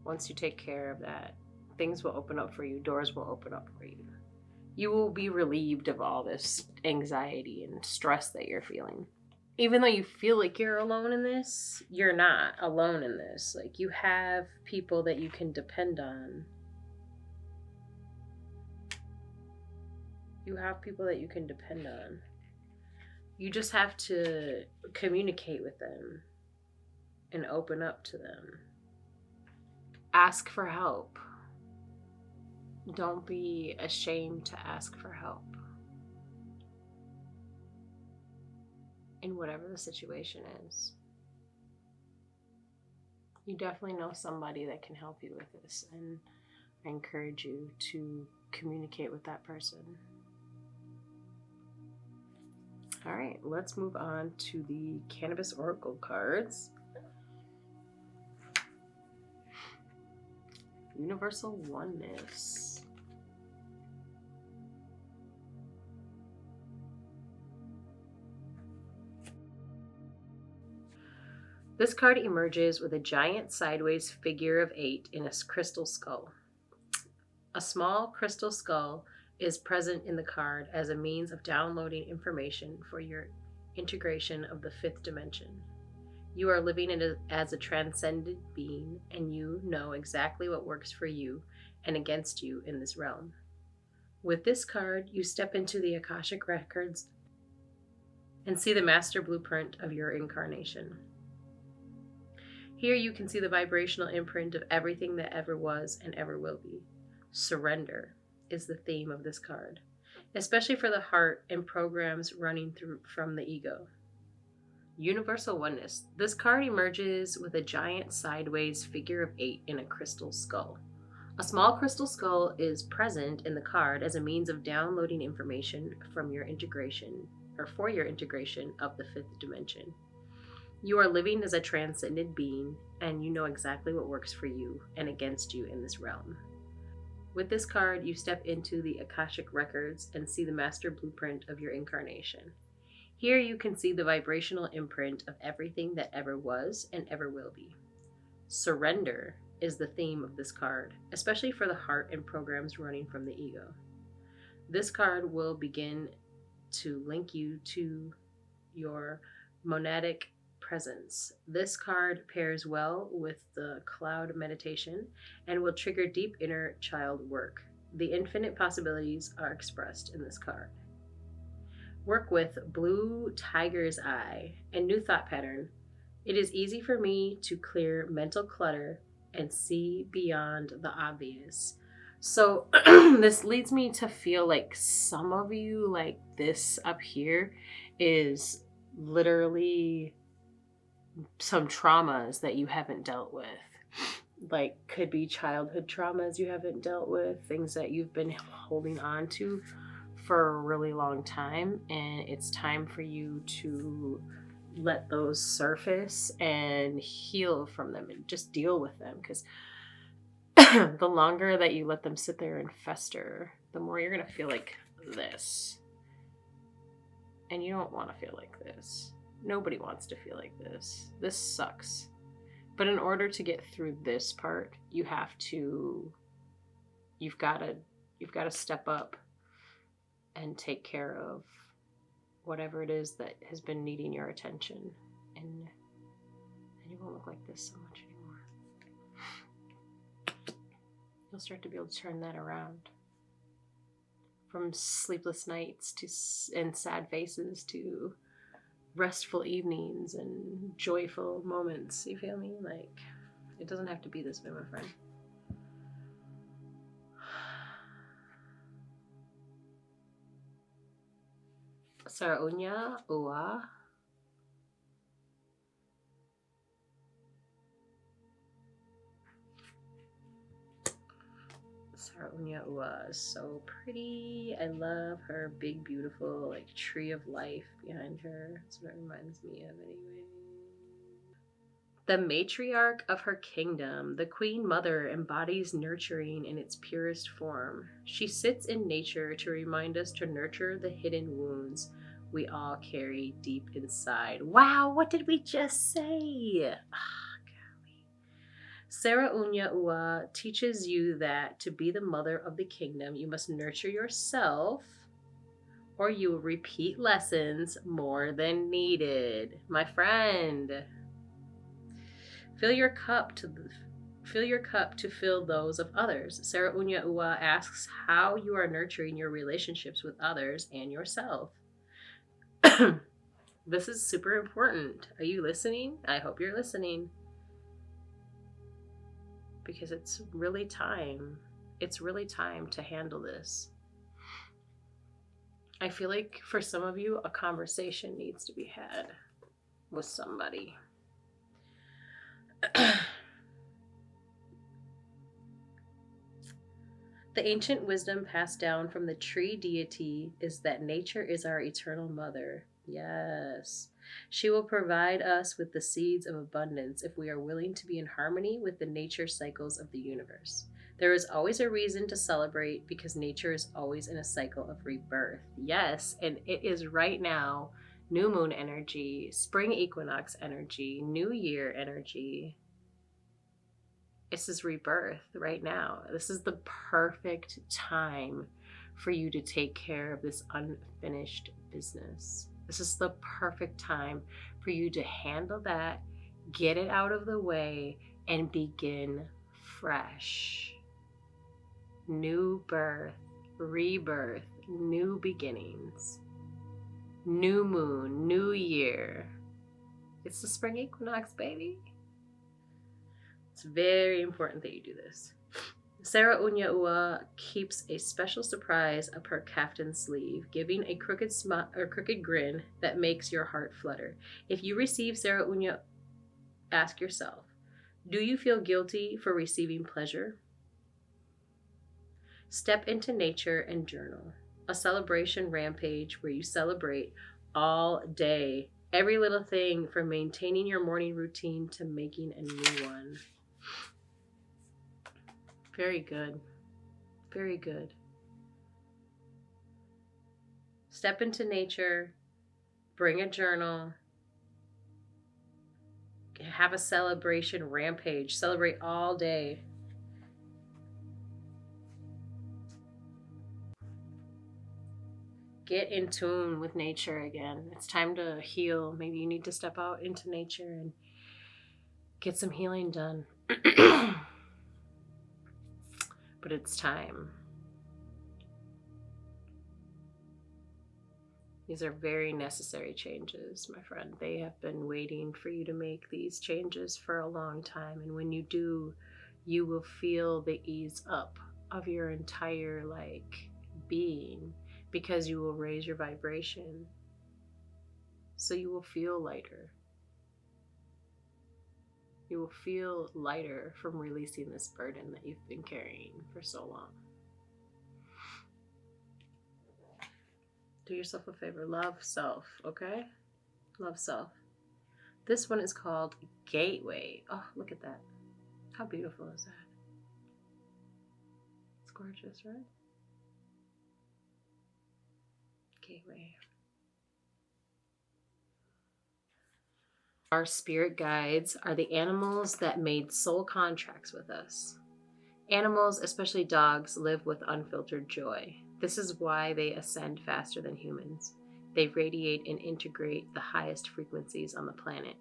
Speaker 1: Once you take care of that, things will open up for you. Doors will open up for you. You will be relieved of all this anxiety and stress that you're feeling. Even though you feel like you're alone in this, you're not alone in this. Like, you have people that you can depend on. You have people that you can depend on. You just have to communicate with them and open up to them. Ask for help. Don't be ashamed to ask for help. In whatever the situation is. You definitely know somebody that can help you with this, and I encourage you to communicate with that person. All right, let's move on to the Cannabis Oracle cards. Universal Oneness. This card emerges with a giant sideways figure of 8 in a crystal skull. A small crystal skull is present in the card as a means of downloading information for your integration of the 5th dimension. You are living as a transcendent being, and you know exactly what works for you and against you in this realm. With this card, you step into the Akashic Records and see the master blueprint of your incarnation. Here you can see the vibrational imprint of everything that ever was and ever will be. Surrender is the theme of this card, especially for the heart and programs running through from the ego. Universal Oneness. This card emerges with a giant sideways figure of 8 in a crystal skull. A small crystal skull is present in the card as a means of downloading information from your integration, or for your integration of the 5th dimension. You are living as a transcendent being, and you know exactly what works for you and against you in this realm. With this card, you step into the Akashic records and see the master blueprint of your incarnation. Here you can see the vibrational imprint of everything that ever was and ever will be. Surrender is the theme of this card, especially for the heart and programs running from the ego. This card will begin to link you to your monadic presence. This card pairs well with the cloud meditation and will trigger deep inner child work. The infinite possibilities are expressed in this card. Work with Blue Tiger's Eye and New Thought Pattern. It is easy for me to clear mental clutter and see beyond the obvious. So this leads me to feel like some of you, like this up here, is literally some traumas that you haven't dealt with. Like, could be childhood traumas you haven't dealt with, things that you've been holding on to for a really long time, and it's time for you to let those surface and heal from them and just deal with them, because the longer that you let them sit there and fester, the more you're going to feel like this. And you don't want to feel like this. Nobody wants to feel like this. This sucks. But in order to get through this part, you've got to step up and take care of whatever it is that has been needing your attention. And you won't look like this so much anymore. You'll start to be able to turn that around. From sleepless nights and sad faces to restful evenings and joyful moments. You feel me? Like, it doesn't have to be this way, my friend. Saraunya Ua. Saraunya Ua is so pretty. I love her big, beautiful, like, tree of life behind her. That's what it reminds me of anyway. The matriarch of her kingdom, the Queen Mother, embodies nurturing in its purest form. She sits in nature to remind us to nurture the hidden wounds we all carry deep inside. Wow, what did we just say? Saraunya Ua teaches you that to be the mother of the kingdom, you must nurture yourself, or you will repeat lessons more than needed. My friend, fill your cup to fill those of others. Saraunya Ua asks how you are nurturing your relationships with others and yourself. This is super important. Are you listening? I hope you're listening. Because it's really time. It's really time to handle this. I feel like for some of you, a conversation needs to be had with somebody. The ancient wisdom passed down from the tree deity is that nature is our eternal mother. Yes. She will provide us with the seeds of abundance if we are willing to be in harmony with the nature cycles of the universe. There is always a reason to celebrate because nature is always in a cycle of rebirth. Yes, and it is right now new moon energy, spring equinox energy, new year energy. This is rebirth right now. This is the perfect time for you to take care of this unfinished business. This is the perfect time for you to handle that, get it out of the way, and begin fresh. New birth, rebirth, new beginnings, new moon, new year. It's the spring equinox, baby. It's very important that you do this. Saraunya Ua keeps a special surprise up her kaftan sleeve, giving a crooked grin that makes your heart flutter. If you receive Saraunya, ask yourself, do you feel guilty for receiving pleasure? Step into nature and journal. A celebration rampage where you celebrate all day. Every little thing from maintaining your morning routine to making a new one. Very good. Very good. Step into nature, bring a journal, have a celebration rampage, celebrate all day. Get in tune with nature again. It's time to heal. Maybe you need to step out into nature and get some healing done. But it's time. These are very necessary changes, my friend. They have been waiting for you to make these changes for a long time. And when you do, you will feel the ease up of your entire being, because you will raise your vibration. So you will feel lighter. You will feel lighter from releasing this burden that you've been carrying for so long. Do yourself a favor. Love self, okay? Love self. This one is called Gateway. Oh, look at that. How beautiful is that? It's gorgeous, right? Gateway. Our spirit guides are the animals that made soul contracts with us. Animals, especially dogs, live with unfiltered joy. This is why they ascend faster than humans. They radiate and integrate the highest frequencies on the planet.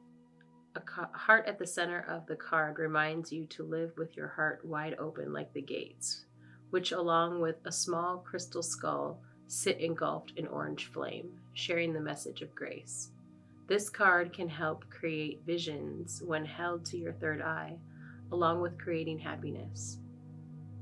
Speaker 1: A heart at the center of the card reminds you to live with your heart wide open like the gates, which, along with a small crystal skull, sit engulfed in orange flame, sharing the message of grace. This card can help create visions when held to your third eye, along with creating happiness.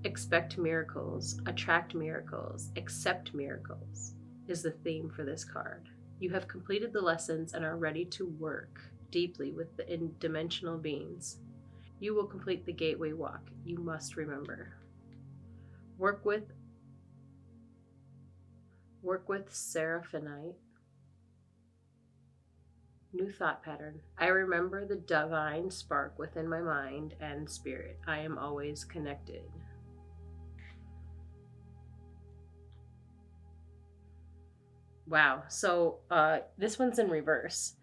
Speaker 1: Expect miracles, attract miracles, accept miracles is the theme for this card. You have completed the lessons and are ready to work deeply with the interdimensional beings. You will complete the gateway walk. You must remember. Work with Seraphonite. New thought pattern. I remember the divine spark within my mind and spirit. I am always connected. Wow. So this one's in reverse.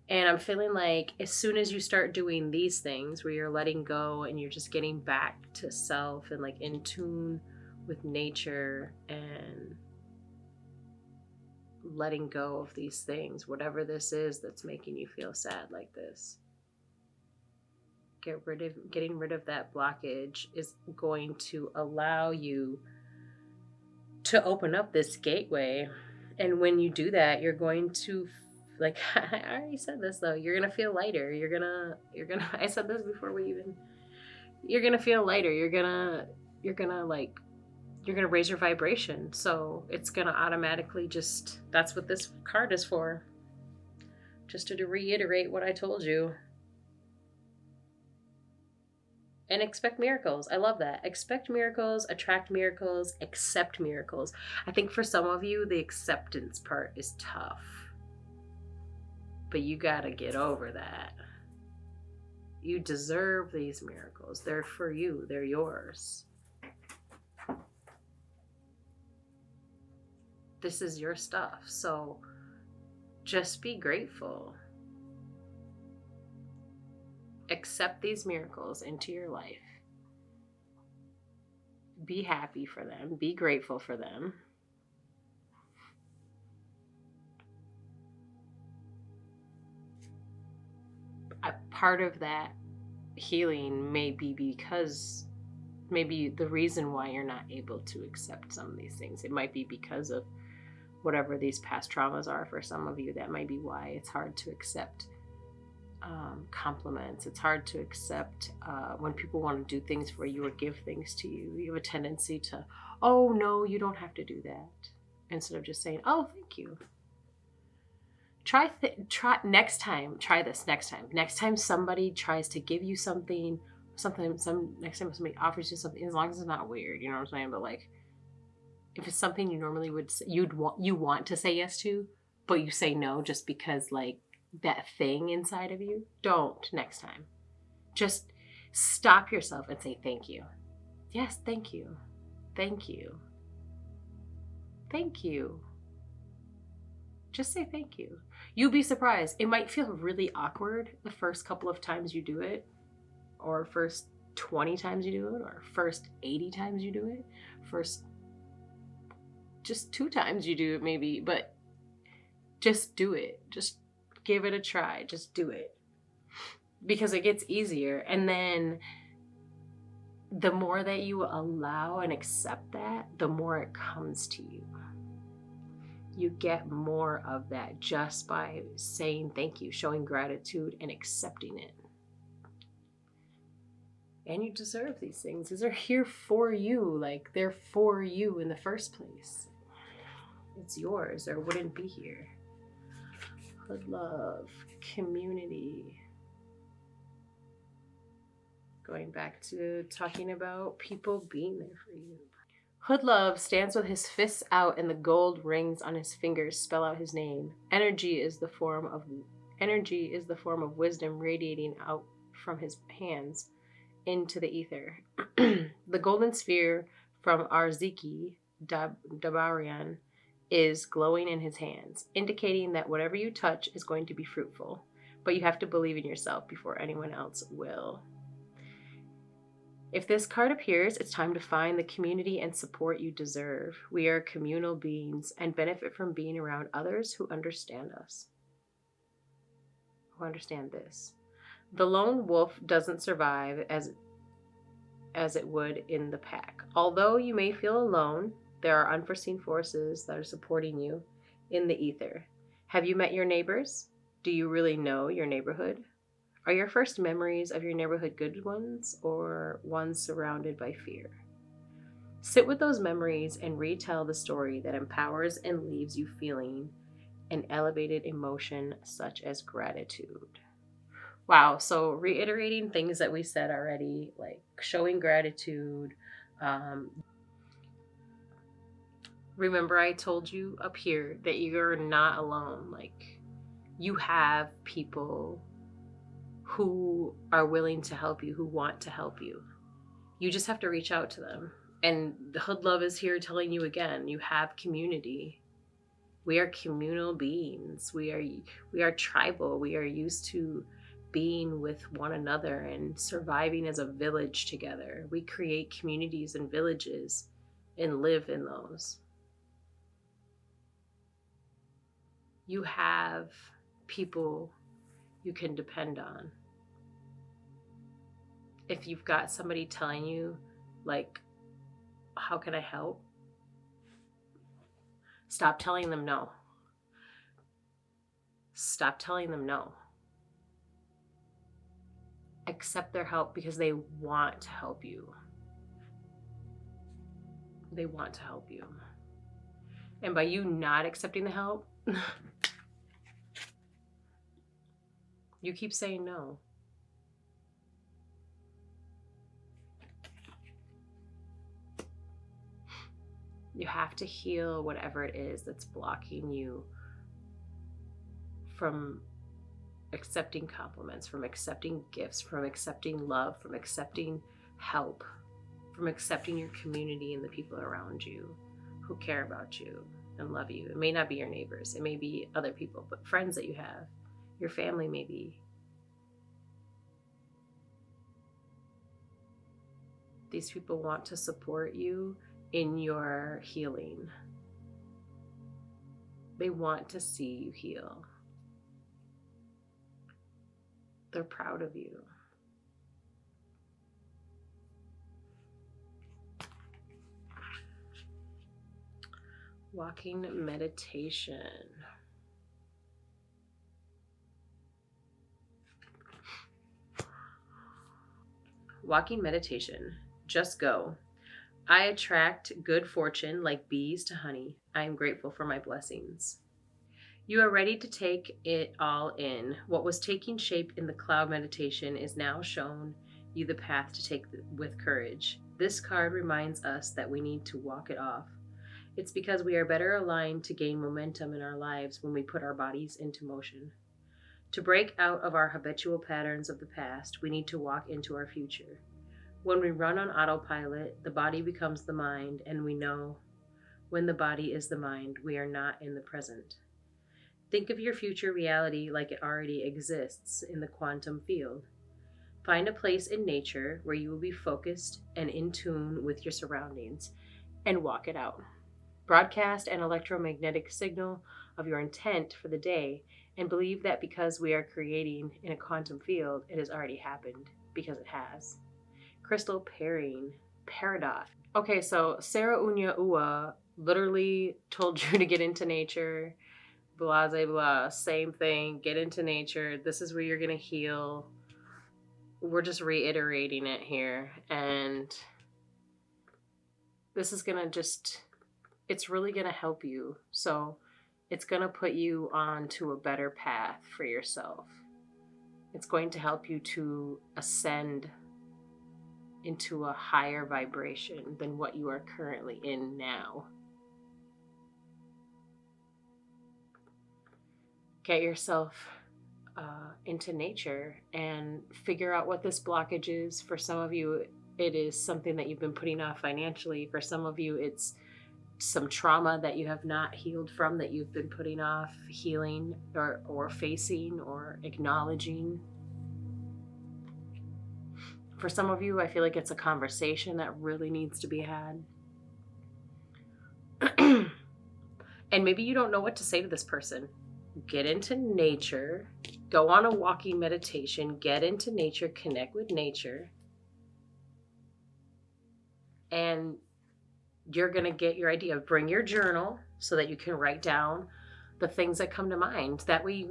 Speaker 1: And I'm feeling like as soon as you start doing these things where you're letting go and you're just getting back to self and in tune with nature and letting go of these things, whatever this is that's making you feel sad like this, getting rid of that blockage is going to allow you to open up this gateway. And when you do that, you're going to I already said this though, you're gonna feel lighter. You're gonna I said this before you're gonna feel lighter. You're gonna raise your vibration. So it's gonna automatically that's what this card is for. Just to reiterate what I told you. And expect miracles. I love that. Expect miracles, attract miracles, accept miracles. I think for some of you, the acceptance part is tough. But you gotta get over that. You deserve these miracles. They're for you. They're yours. This is your stuff. So just be grateful. Accept these miracles into your life. Be happy for them. Be grateful for them. A part of that healing may be because maybe the reason why you're not able to accept some of these things, it might be because of whatever these past traumas are. For some of you, that might be why it's hard to accept compliments. It's hard to accept when people want to do things for you or give things to you. You have a tendency to, oh no, you don't have to do that, instead of just saying, oh, thank you. Try next time. Try this next time. Next time somebody tries to give you something, next time somebody offers you something, as long as it's not weird, you know what I'm saying? But if it's something you normally would say, you want to say yes to, but you say no just because that thing inside of you, don't next time. Just stop yourself and say thank you. Yes, thank you. Thank you. Thank you. Just say thank you. You'll be surprised. It might feel really awkward the first couple of times you do it, or first 20 times you do it, or first 80 times you do it, first just 2 times you do it maybe, but just do it. Just give it a try. Just do it. Because it gets easier. And then the more that you allow and accept that, the more it comes to you. You get more of that just by saying thank you, showing gratitude, and accepting it. And you deserve these things. These are here for you. Like, they're for you in the first place. It's yours, or it wouldn't be here. Hood love, community. Going back to talking about people being there for you. Hood love stands with his fists out and the gold rings on his fingers spell out his name. Energy is the form of wisdom radiating out from his hands into the ether. The golden sphere from Arziki Dabarian is glowing in his hands, indicating that whatever you touch is going to be fruitful, but you have to believe in yourself before anyone else will. If this card appears, it's time to find the community and support you deserve. We are communal beings and benefit from being around others who understand us, who understand this. The lone wolf doesn't survive as it would in the pack. Although you may feel alone, there are unforeseen forces that are supporting you in the ether. Have you met your neighbors? Do you really know your neighborhood? Are your first memories of your neighborhood good ones or ones surrounded by fear? Sit with those memories and retell the story that empowers and leaves you feeling an elevated emotion such as gratitude. Wow, so reiterating things that we said already, like showing gratitude. Remember I told you up here that you're not alone. Like, you have people who are willing to help you, who want to help you. You just have to reach out to them. And the Hood Love is here telling you again, you have community. We are communal beings. We are tribal. We are used to being with one another and surviving as a village together. We create communities and villages and live in those. You have people you can depend on. If you've got somebody telling you, like, how can I help? Stop telling them no. Stop telling them no. Accept their help because they want to help you. They want to help you. And by you not accepting the help, you keep saying no. You have to heal whatever it is that's blocking you from accepting compliments, from accepting gifts, from accepting love, from accepting help, from accepting your community and the people around you who care about you and love you. It may not be your neighbors. It may be other people, but friends that you have, your family maybe. These people want to support you in your healing. They want to see you heal. They're proud of you. Walking meditation. Walking meditation. Just go. I attract good fortune like bees to honey. I am grateful for my blessings. You are ready to take it all in. What was taking shape in the cloud meditation is now shown you the path to take with courage. This card reminds us that we need to walk it off. It's because we are better aligned to gain momentum in our lives when we put our bodies into motion. To break out of our habitual patterns of the past, we need to walk into our future. When we run on autopilot, the body becomes the mind, and we know when the body is the mind, we are not in the present. Think of your future reality like it already exists in the quantum field. Find a place in nature where you will be focused and in tune with your surroundings and walk it out. Broadcast an electromagnetic signal of your intent for the day and believe that because we are creating in a quantum field, it has already happened because it has. Crystal pairing paradox. Okay, so Sarah Unya Ua literally told you to get into nature, blah, blah, blah, same thing, get into nature. This is where you're going to heal. We're just reiterating it here. And this is going to it's really going to help you. So it's going to put you onto a better path for yourself. It's going to help you to ascend into a higher vibration than what you are currently in now. Get yourself into nature and figure out what this blockage is. For some of you, it is something that you've been putting off financially. For some of you, it's some trauma that you have not healed from, that you've been putting off healing or facing or acknowledging. For some of you, I feel like it's a conversation that really needs to be had. And maybe you don't know what to say to this person. Get into nature, go on a walking meditation, get into nature, connect with nature, and you're going to get your idea. Bring your journal so that you can write down the things that come to mind. That way,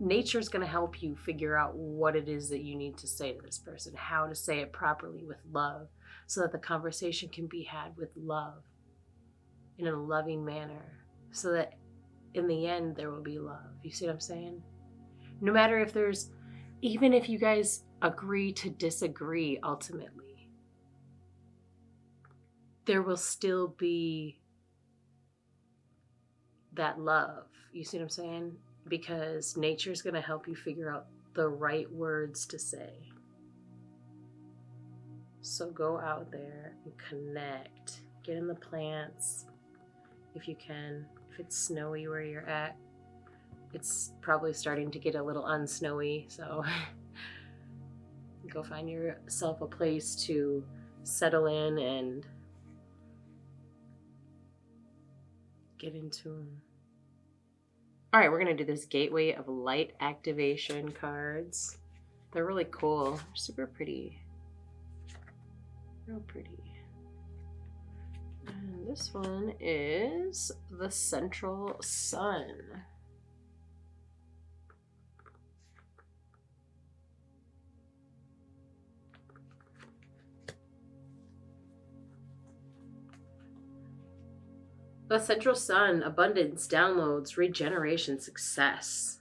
Speaker 1: nature's going to help you figure out what it is that you need to say to this person, how to say it properly with love, so that the conversation can be had with love in a loving manner, so that in the end there will be love. You see what I'm saying? No matter if even if you guys agree to disagree, ultimately, there will still be that love. You see what I'm saying? Because nature's going to help you figure out the right words to say. So go out there and connect. Get in the plants if you can. If it's snowy where you're at, it's probably starting to get a little unsnowy. So go find yourself a place to settle in and get in tune. All right, we're going to do this Gateway of Light activation cards. They're really cool. They're super pretty. Real pretty. And this one is the Central Sun. The Central Sun, abundance, downloads, regeneration, success.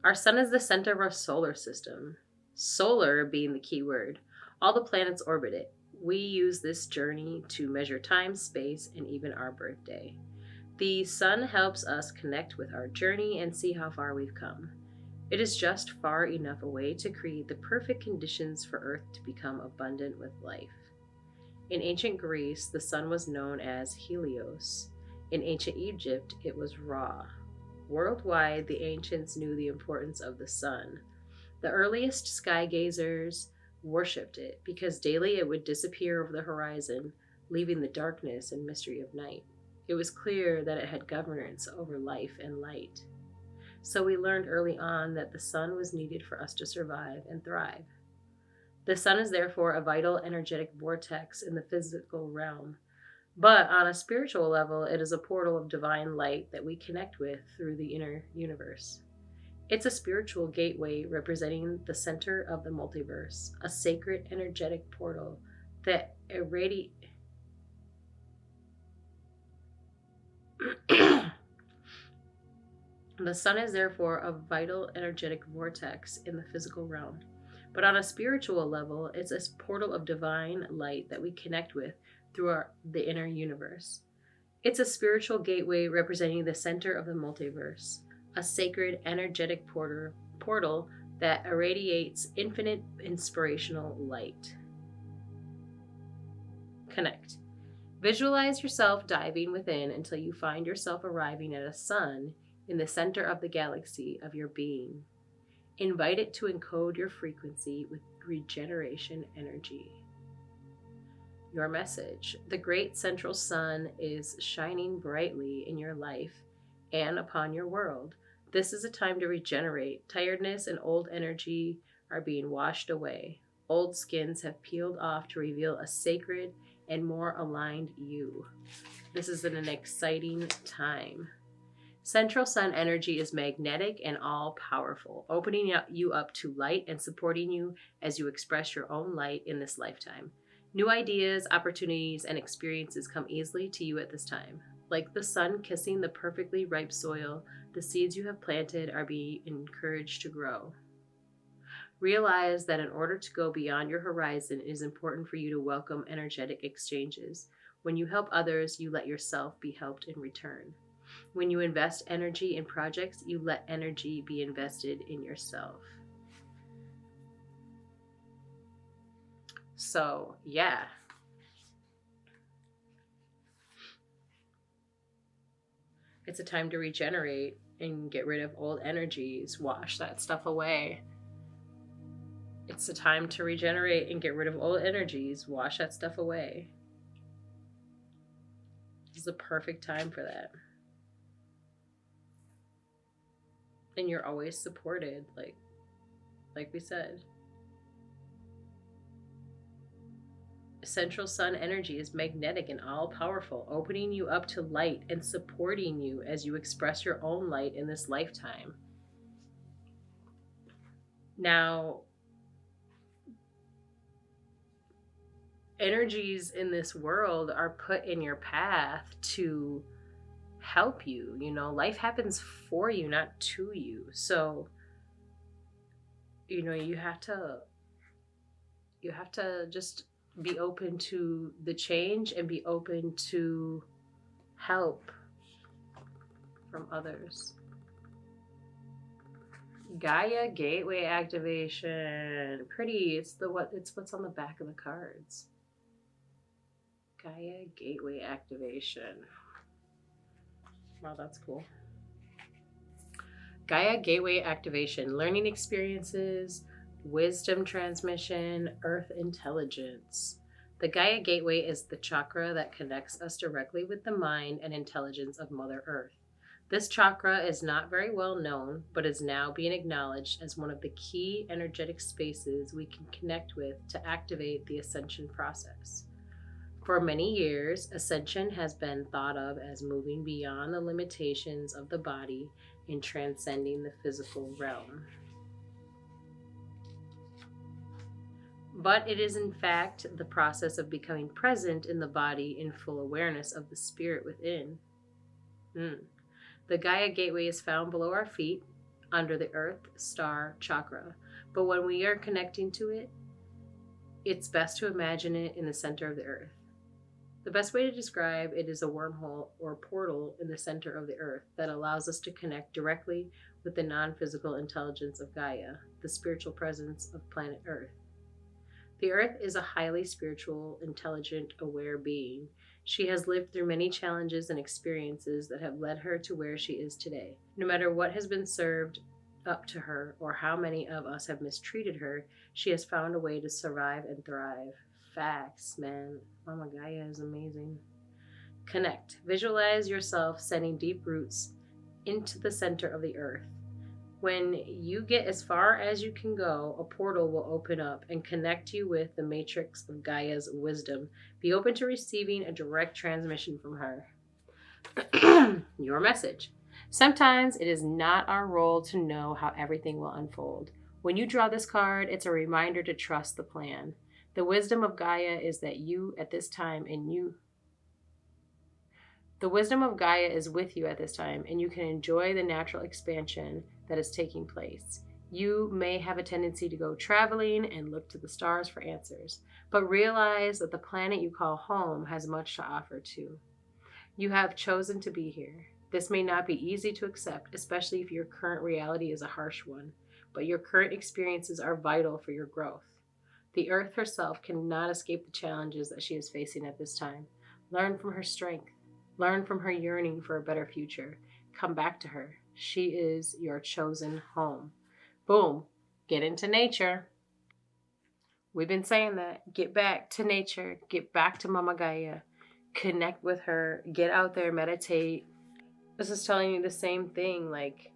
Speaker 1: Our sun is the center of our solar system. Solar being the key word. All the planets orbit it. We use this journey to measure time, space, and even our birthday. The sun helps us connect with our journey and see how far we've come. It is just far enough away to create the perfect conditions for Earth to become abundant with life. In ancient Greece, the sun was known as Helios. In ancient Egypt, it was Ra. Worldwide, the ancients knew the importance of the sun. The earliest sky gazers worshipped it because daily it would disappear over the horizon, leaving the darkness and mystery of night. It was clear that it had governance over life and light. So we learned early on that the sun was needed for us to survive and thrive. The sun is therefore a vital energetic vortex in the physical realm. But on a spiritual level, it is a portal of divine light that we connect with through the inner universe. It's a spiritual gateway representing the center of the multiverse, a sacred energetic portal that irradiates. The sun is therefore a vital energetic vortex in the physical realm. But on a spiritual level, it's a portal of divine light that we connect with through the inner universe. It's a spiritual gateway representing the center of the multiverse, a sacred energetic portal that irradiates infinite inspirational light. Connect. Visualize yourself diving within until you find yourself arriving at a sun in the center of the galaxy of your being. Invite it to encode your frequency with regeneration energy. Your message: the great central sun is shining brightly in your life and upon your world. This is a time to regenerate. Tiredness and old energy are being washed away. Old skins have peeled off to reveal a sacred and more aligned you. This is an exciting time. Central sun energy is magnetic and all-powerful, opening you up to light and supporting you as you express your own light in this lifetime. New ideas, opportunities, and experiences come easily to you at this time. Like the sun kissing the perfectly ripe soil, the seeds you have planted are being encouraged to grow. Realize that in order to go beyond your horizon, it is important for you to welcome energetic exchanges. When you help others, you let yourself be helped in return. When you invest energy in projects, you let energy be invested in yourself. So, yeah. It's a time to regenerate and get rid of old energies, wash that stuff away. It's a time to regenerate and get rid of old energies, wash that stuff away. This is the perfect time for that. And you're always supported, like we said. Central sun energy is magnetic and all-powerful, opening you up to light and supporting you as you express your own light in this lifetime. Now, energies in this world are put in your path to help you. You know, life happens for you, not to you. So, you know, you have to just be open to the change and be open to help from others. Gaia Gateway activation. Pretty. It's what's on the back of the cards. Gaia Gateway activation. Wow, that's cool. Gaia Gateway activation. Learning experiences, wisdom transmission, earth intelligence. The Gaia Gateway is the chakra that connects us directly with the mind and intelligence of Mother Earth. This chakra is not very well known, but is now being acknowledged as one of the key energetic spaces we can connect with to activate the ascension process. For many years, ascension has been thought of as moving beyond the limitations of the body and transcending the physical realm. But it is in fact the process of becoming present in the body in full awareness of the spirit within. The Gaia Gateway is found below our feet, under the Earth Star Chakra. But when we are connecting to it, it's best to imagine it in the center of the Earth. The best way to describe it is a wormhole or portal in the center of the Earth that allows us to connect directly with the non-physical intelligence of Gaia, the spiritual presence of planet Earth. The Earth is a highly spiritual, intelligent, aware being. She has lived through many challenges and experiences that have led her to where she is today. No matter what has been served up to her or how many of us have mistreated her, she has found a way to survive and thrive. Facts, man. Mama Gaia is amazing. Connect. Visualize yourself sending deep roots into the center of the Earth. When you get as far as you can go, a portal will open up and connect you with the matrix of Gaia's wisdom. Be open to receiving a direct transmission from her. Your message. Sometimes it is not our role to know how everything will unfold. When you draw this card, it's a reminder to trust the plan. The wisdom of Gaia is that you at this time The wisdom of Gaia is with you at this time, and you can enjoy the natural expansion that is taking place. You may have a tendency to go traveling and look to the stars for answers, but realize that the planet you call home has much to offer too. You have chosen to be here. This may not be easy to accept, especially if your current reality is a harsh one, but your current experiences are vital for your growth. The earth herself cannot escape the challenges that she is facing at this time. Learn from her strength. Learn from her yearning for a better future. Come back to her. She is your chosen home. Boom. Get into nature. We've been saying that. Get back to nature. Get back to Mama Gaia. Connect with her. Get out there. Meditate. This is telling you the same thing. Like,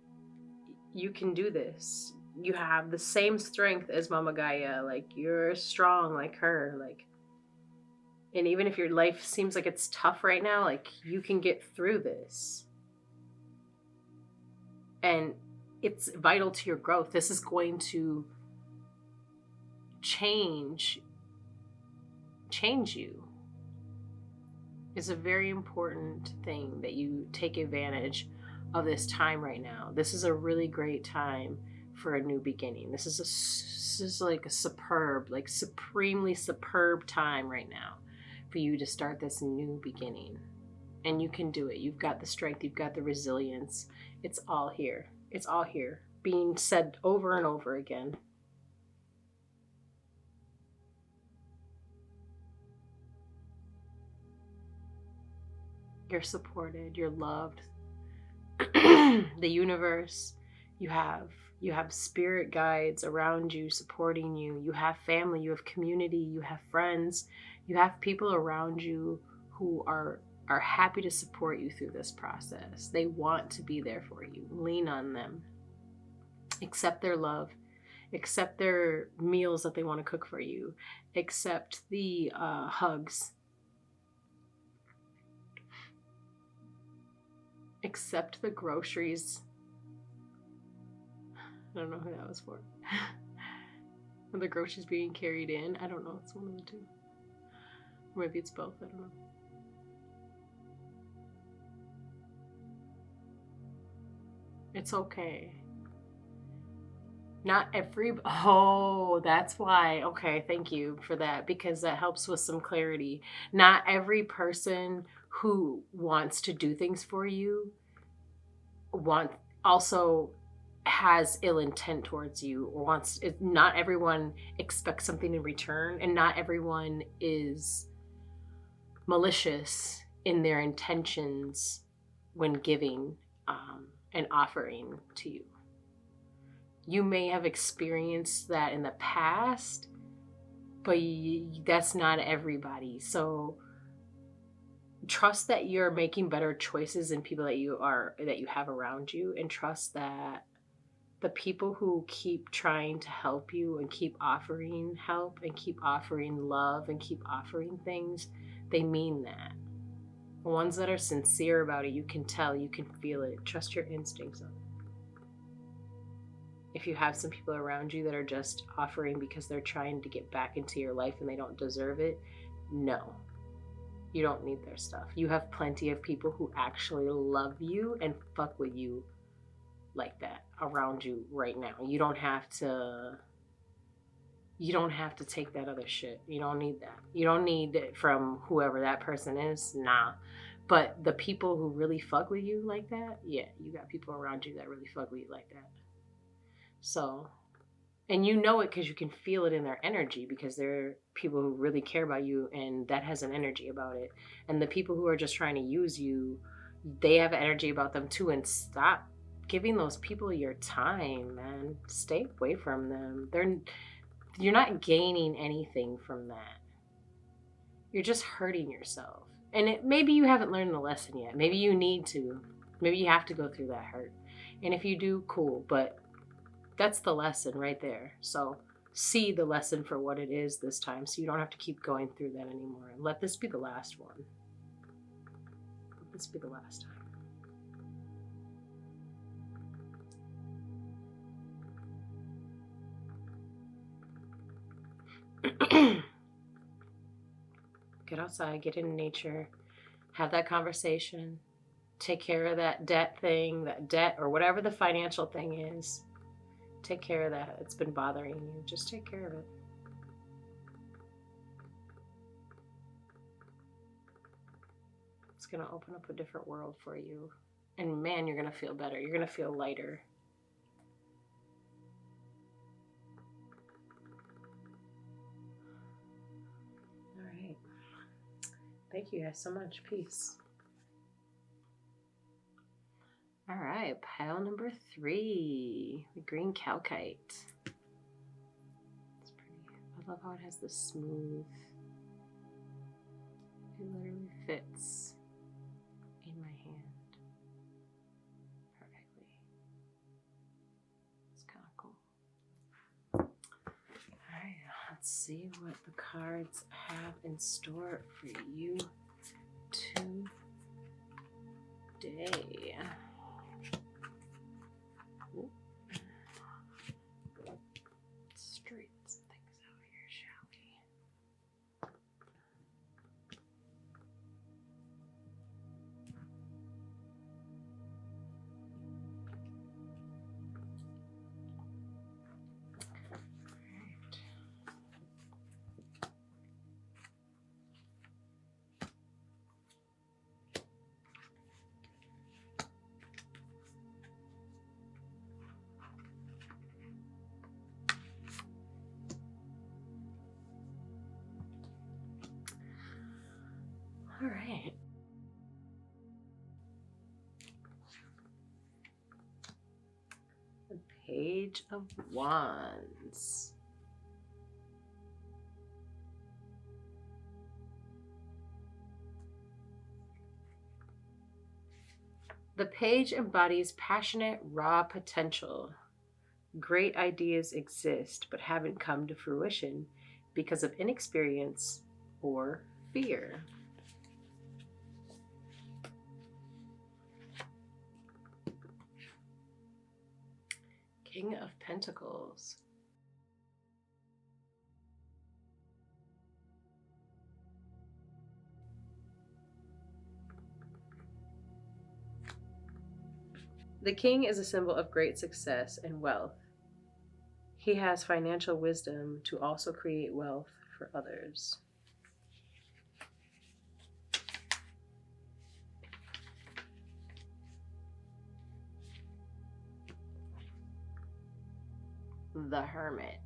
Speaker 1: you can do this. You have the same strength as Mama Gaia. Like, you're strong like her. Like, and even if your life seems like it's tough right now, like, you can get through this. And it's vital to your growth. This is going to change you. It's a very important thing that you take advantage of this time right now. This is a really great time for a new beginning. This is like a superb, like supremely superb time right now for you to start this new beginning. And you can do it. You've got the strength. You've got the resilience. It's all here. It's all here. Being said over and over again. You're supported. You're loved. The universe. You have spirit guides around you, supporting you. You have family. You have community. You have friends. You have people around you who are happy to support you through this process. They want to be there for you. Lean on them. Accept their love. Accept their meals that they want to cook for you. Accept the hugs. Accept the groceries. I don't know who that was for. Are the groceries being carried in? I don't know. It's one of the two. Or maybe it's both. I don't know. It's okay. Not every... Oh, that's why. Okay, thank you for that, because that helps with some clarity. Not every person who wants to do things for you also has ill intent towards you, or wants... Not everyone expects something in return, and not everyone is malicious in their intentions when giving and offering to you. You may have experienced that in the past, but that's not everybody. So trust that you're making better choices in people that you have around you, and trust that the people who keep trying to help you and keep offering help and keep offering love and keep offering things, they mean that. The ones that are sincere about it, you can tell, you can feel it. Trust your instincts on it. If you have some people around you that are just offering because they're trying to get back into your life and they don't deserve it, no. You don't need their stuff. You have plenty of people who actually love you and fuck with you like that around you right now. You don't have to take that other shit. You don't need that. You don't need it from whoever that person is. Nah. But the people who really fuck with you like that, yeah, you got people around you that really fuck with you like that. So, and you know it because you can feel it in their energy, because they're people who really care about you, and that has an energy about it. And the people who are just trying to use you, they have energy about them too. And stop giving those people your time, man. Stay away from them. You're not gaining anything from that. You're just hurting yourself. And maybe you haven't learned the lesson yet. Maybe you need to. Maybe you have to go through that hurt. And if you do, cool. But that's the lesson right there. So see the lesson for what it is this time, so you don't have to keep going through that anymore. And let this be the last one. Let this be the last time. Get outside, get in nature, have that conversation, take care of that debt or whatever the financial thing is. Take care of that. It's been bothering you. Just take care of it. It's going to open up a different world for you. And man, you're going to feel better. You're going to feel lighter. Thank you guys so much. Peace. All right, pile number 3, the green calcite. It's pretty. I love how it has this smooth. It literally fits in my hand perfectly. It's kind of cool. All right, let's see what the cards have in store for you today. Straighten some things out here, shall we? All right. The Page of Wands. The page embodies passionate, raw potential. Great ideas exist but haven't come to fruition because of inexperience or fear. King of Pentacles. The king is a symbol of great success and wealth. He has financial wisdom to also create wealth for others. The Hermit.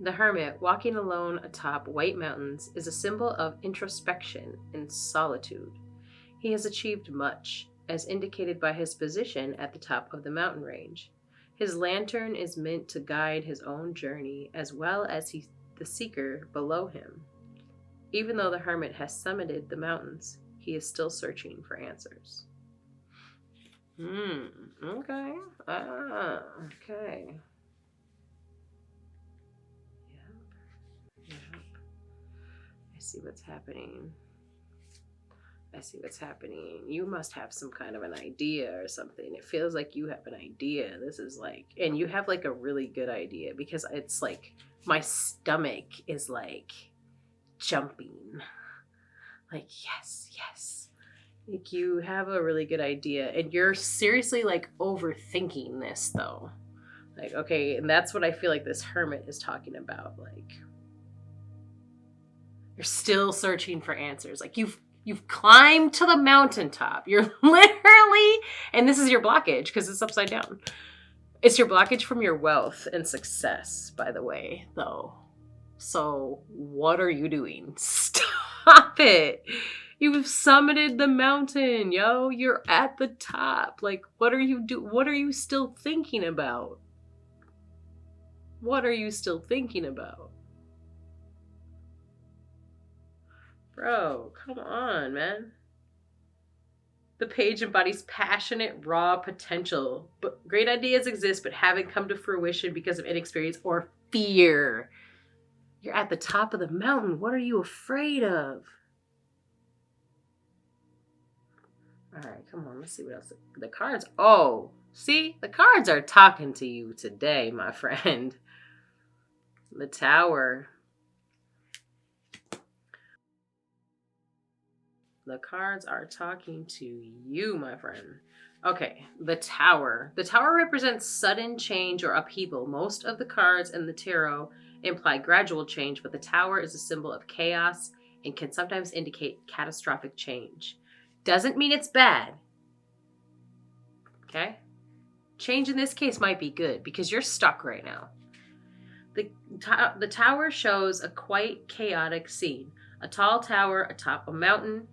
Speaker 1: The Hermit, walking alone atop white mountains, is a symbol of introspection and solitude. He has achieved much, as indicated by his position at the top of the mountain range. His lantern is meant to guide his own journey, as well as the seeker below him. Even though the Hermit has summited the mountains, he is still searching for answers. Okay. Okay. Yep. I see what's happening. You must have some kind of an idea or something. It feels like you have an idea. This is like, and you have like a really good idea, because it's like my stomach is like jumping. Like, yes. Like, you have a really good idea, and you're seriously like overthinking this though. Like, okay, and that's what I feel like this Hermit is talking about. Like, you're still searching for answers. Like, you've climbed to the mountaintop. You're literally, and this is your blockage because it's upside down. It's your blockage from your wealth and success, by the way, though. So what are you doing? Stop it. You've summited the mountain, yo. You're at the top. Like, what are you still thinking about? What are you still thinking about? Bro, come on, man. The page embodies passionate, raw potential. But great ideas exist but haven't come to fruition because of inexperience or fear. You're at the top of the mountain. What are you afraid of? All right, come on. Let's see what else. The cards. Oh, see? The cards are talking to you today, my friend. The Tower. The cards are talking to you, my friend. Okay, the Tower. The Tower represents sudden change or upheaval. Most of the cards in the tarot imply gradual change, but the Tower is a symbol of chaos and can sometimes indicate catastrophic change. Doesn't mean it's bad. Okay? Change in this case might be good because you're stuck right now. The tower shows a quite chaotic scene. A tall tower atop a mountain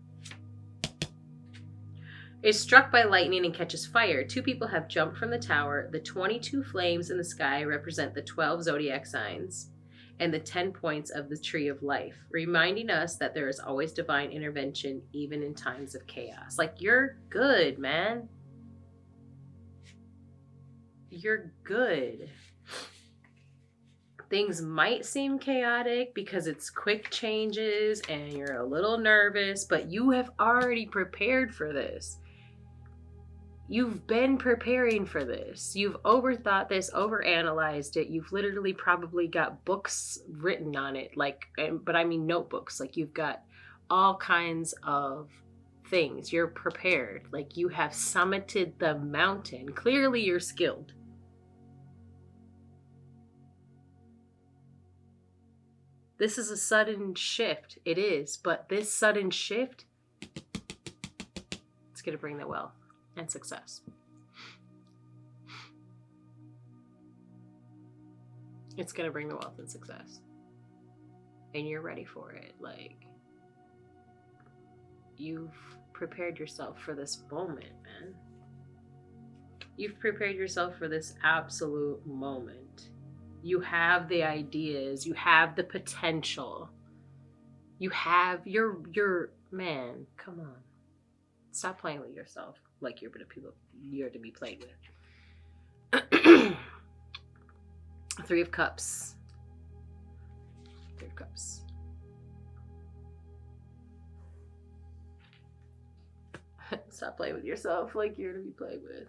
Speaker 1: is struck by lightning and catches fire. 2 people have jumped from the tower. The 22 flames in the sky represent the 12 zodiac signs and the 10 points of the tree of life, reminding us that there is always divine intervention even in times of chaos. Like, you're good, man. You're good. Things might seem chaotic because it's quick changes and you're a little nervous, but you have already prepared for this. You've been preparing for this. You've overthought this, overanalyzed it. You've literally probably got books written on it, but I mean notebooks. Like, you've got all kinds of things. You're prepared. Like, you have summited the mountain. Clearly you're skilled. This is a sudden shift. It is. But this sudden shift, it's going to bring the wealth and success. It's going to bring the wealth and success. And you're ready for it. Like, you've prepared yourself for this moment, man. You've prepared yourself for this absolute moment. You have the ideas, you have the potential. You have your man, come on. Stop playing with yourself like you're to be played with. 3 of Cups. 3 of Cups. Stop playing with yourself like you're to be played with.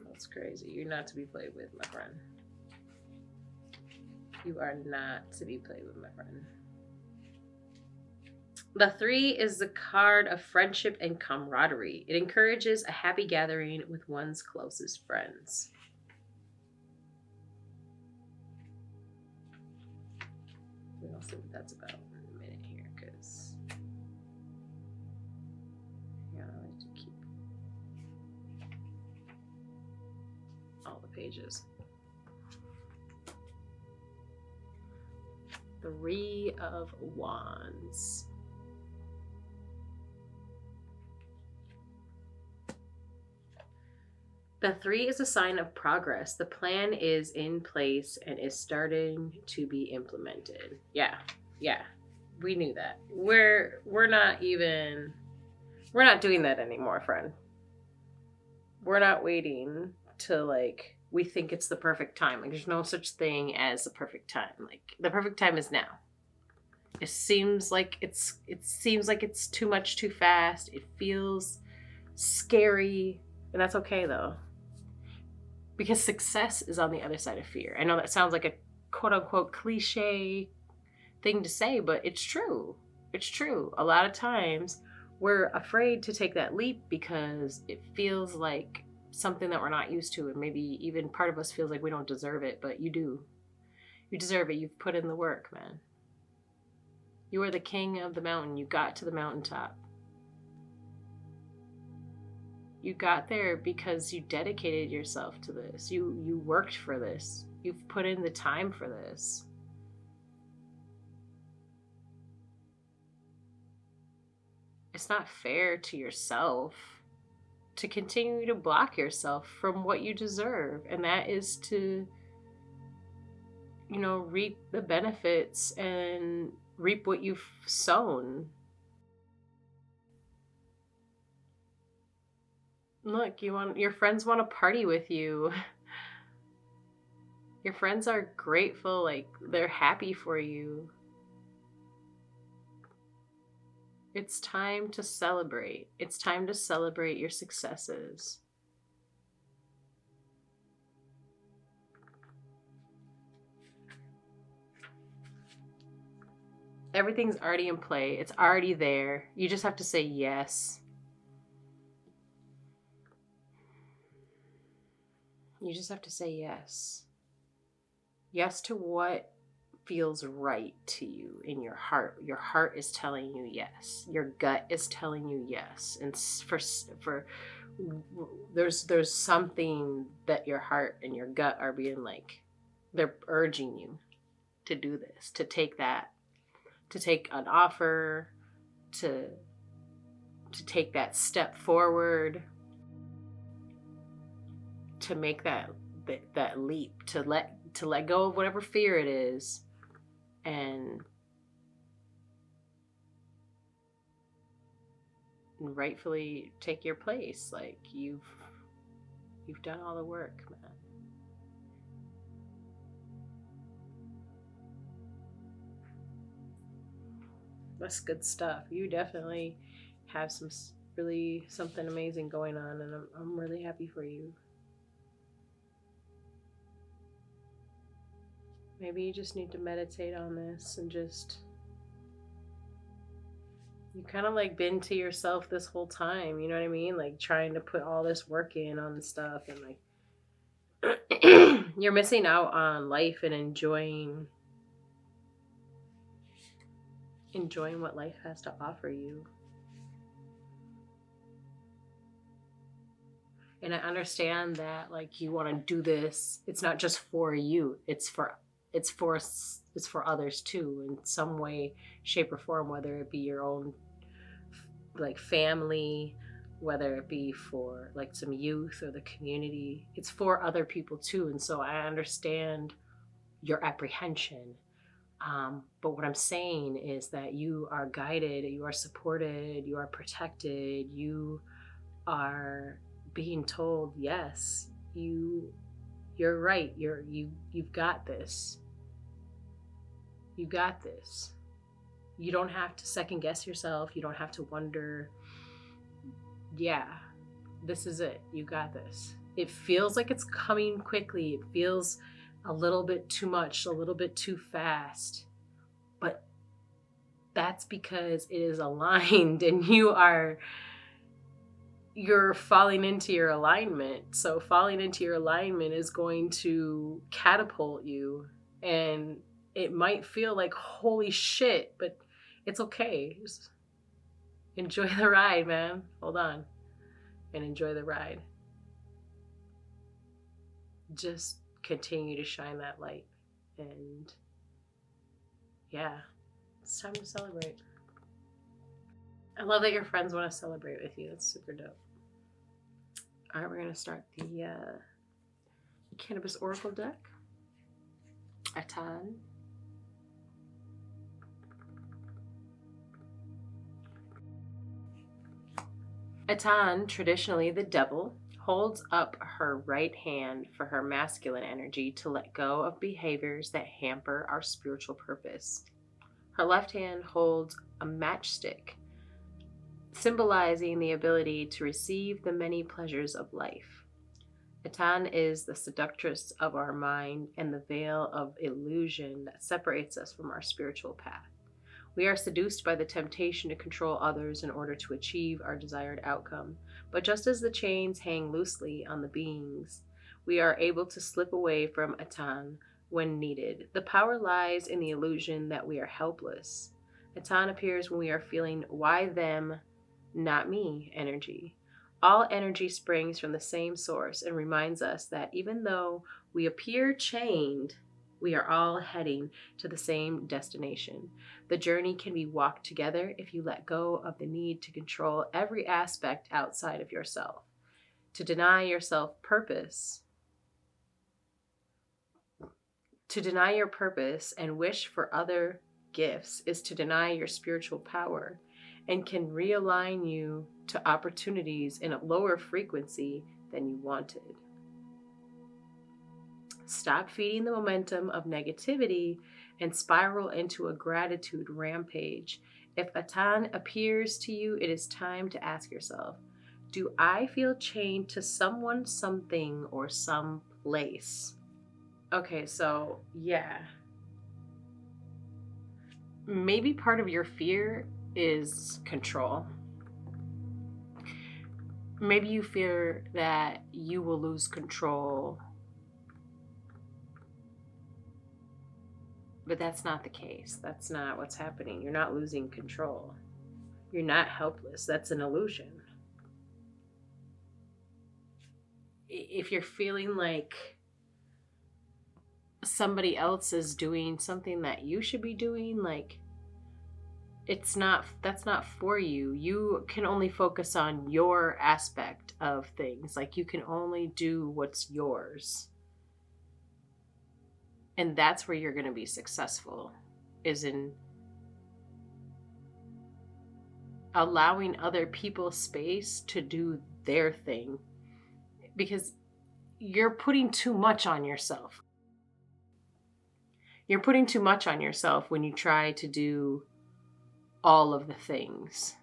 Speaker 1: That's crazy. You're not to be played with, my friend. You are not to be played with, my friend. The 3 is the card of friendship and camaraderie. It encourages a happy gathering with one's closest friends. We'll see what that's about in a minute here, because I like to keep all the pages. 3 of Wands. The 3 is a sign of progress. The plan is in place and is starting to be implemented. Yeah, we knew that. We're not doing that anymore, friend. We're not waiting to we think it's the perfect time. Like, there's no such thing as the perfect time. Like, the perfect time is now. It seems like it's too much too fast. It feels scary, and that's okay though. Because success is on the other side of fear. I know that sounds like a quote-unquote cliche thing to say, but it's true. It's true. A lot of times we're afraid to take that leap because it feels like something that we're not used to, and maybe even part of us feels like we don't deserve it, but you do. You deserve it. You've put in the work, man. You are the king of the mountain. You got to the mountaintop. You got there because you dedicated yourself to this. You worked for this. You've put in the time for this. It's not fair to yourself to continue to block yourself from what you deserve. And that is to, reap the benefits and reap what you've sown. Look, your friends want to party with you. Your friends are grateful, like they're happy for you. It's time to celebrate. It's time to celebrate your successes. Everything's already in play. It's already there. You just have to say yes. You just have to say yes. Yes to what feels right to you in your heart. Your heart is telling you yes. Your gut is telling you yes. And for there's something that your heart and your gut are being like, they're urging you to do this, to take an offer, to take that step forward, to make that leap, to let go of whatever fear it is, and rightfully take your place. Like, you've done all the work, man. That's good stuff. You definitely have something amazing going on, and I'm really happy for you. Maybe you just need to meditate on this and just, you kind of like been to yourself this whole time, you know what I mean? Like, trying to put all this work in on the stuff, and like you're missing out on life and enjoying what life has to offer you. And I understand that, like, you want to do this. It's not just for you. It's for others too, in some way, shape, or form. Whether it be your own, like, family, whether it be for like some youth or the community. It's for other people too. And so I understand your apprehension. But what I'm saying is that you are guided, you are supported, you are protected, you are being told, yes, you're right, you've got this. You got this. You don't have to second guess yourself. You don't have to wonder, yeah, this is it. You got this. It feels like it's coming quickly. It feels a little bit too much, a little bit too fast. But that's because it is aligned, and you're falling into your alignment. So falling into your alignment is going to catapult you, and it might feel like, holy shit, but it's okay. Just enjoy the ride, man. Hold on. And enjoy the ride. Just continue to shine that light. And yeah, it's time to celebrate. I love that your friends want to celebrate with you. That's super dope. All right, we're going to start the Cannabis Oracle deck. Atan. Atan, traditionally the devil, holds up her right hand for her masculine energy to let go of behaviors that hamper our spiritual purpose. Her left hand holds a matchstick, symbolizing the ability to receive the many pleasures of life. Atan is the seductress of our mind and the veil of illusion that separates us from our spiritual path. We are seduced by the temptation to control others in order to achieve our desired outcome. But just as the chains hang loosely on the beings, we are able to slip away from Atan when needed. The power lies in the illusion that we are helpless. Atan appears when we are feeling why them, not me energy. All energy springs from the same source and reminds us that even though we appear chained, we are all heading to the same destination. The journey can be walked together if you let go of the need to control every aspect outside of yourself. To deny yourself purpose, to deny your purpose and wish for other gifts is to deny your spiritual power and can realign you to opportunities in a lower frequency than you wanted. Stop feeding the momentum of negativity and spiral into a gratitude rampage. If Atan appears to you, it is time to ask yourself, do I feel chained to someone, something, or some place? Okay, so yeah. Maybe part of your fear is control. Maybe you fear that you will lose control. But that's not the case. That's not what's happening. You're not losing control. You're not helpless. That's an illusion. if you're feeling like somebody else is doing something that you should be doing, like, that's not for you. You can only focus on your aspect of things. Like, you can only do what's yours. And that's where you're going to be successful, is in allowing other people space to do their thing, because you're putting too much on yourself. You're putting too much on yourself when you try to do all of the things.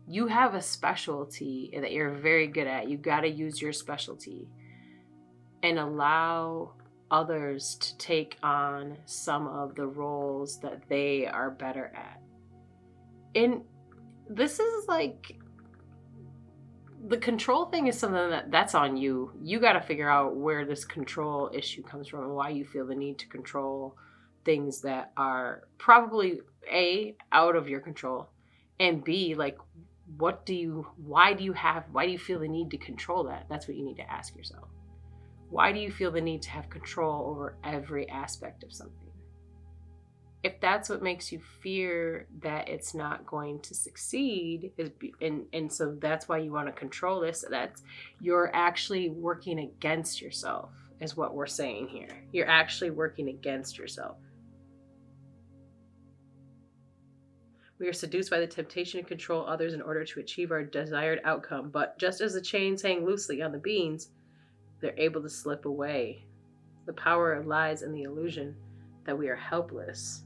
Speaker 1: You have a specialty that you're very good at. You got to use your specialty and allow others to take on some of the roles that they are better at. And this is like, the control thing is something that's on you. You got to figure out where this control issue comes from and why you feel the need to control things that are probably A, out of your control, and B, like, why do you feel the need to control that? That's what you need to ask yourself. Why do you feel the need to have control over every aspect of something? If that's what makes you fear that it's not going to succeed, and so that's why you want to control this, that's, you're actually working against yourself, is what we're saying here. You're actually working against yourself. We are seduced by the temptation to control others in order to achieve our desired outcome. But just as the chains hang loosely on the beans, they're able to slip away. The power lies in the illusion that we are helpless.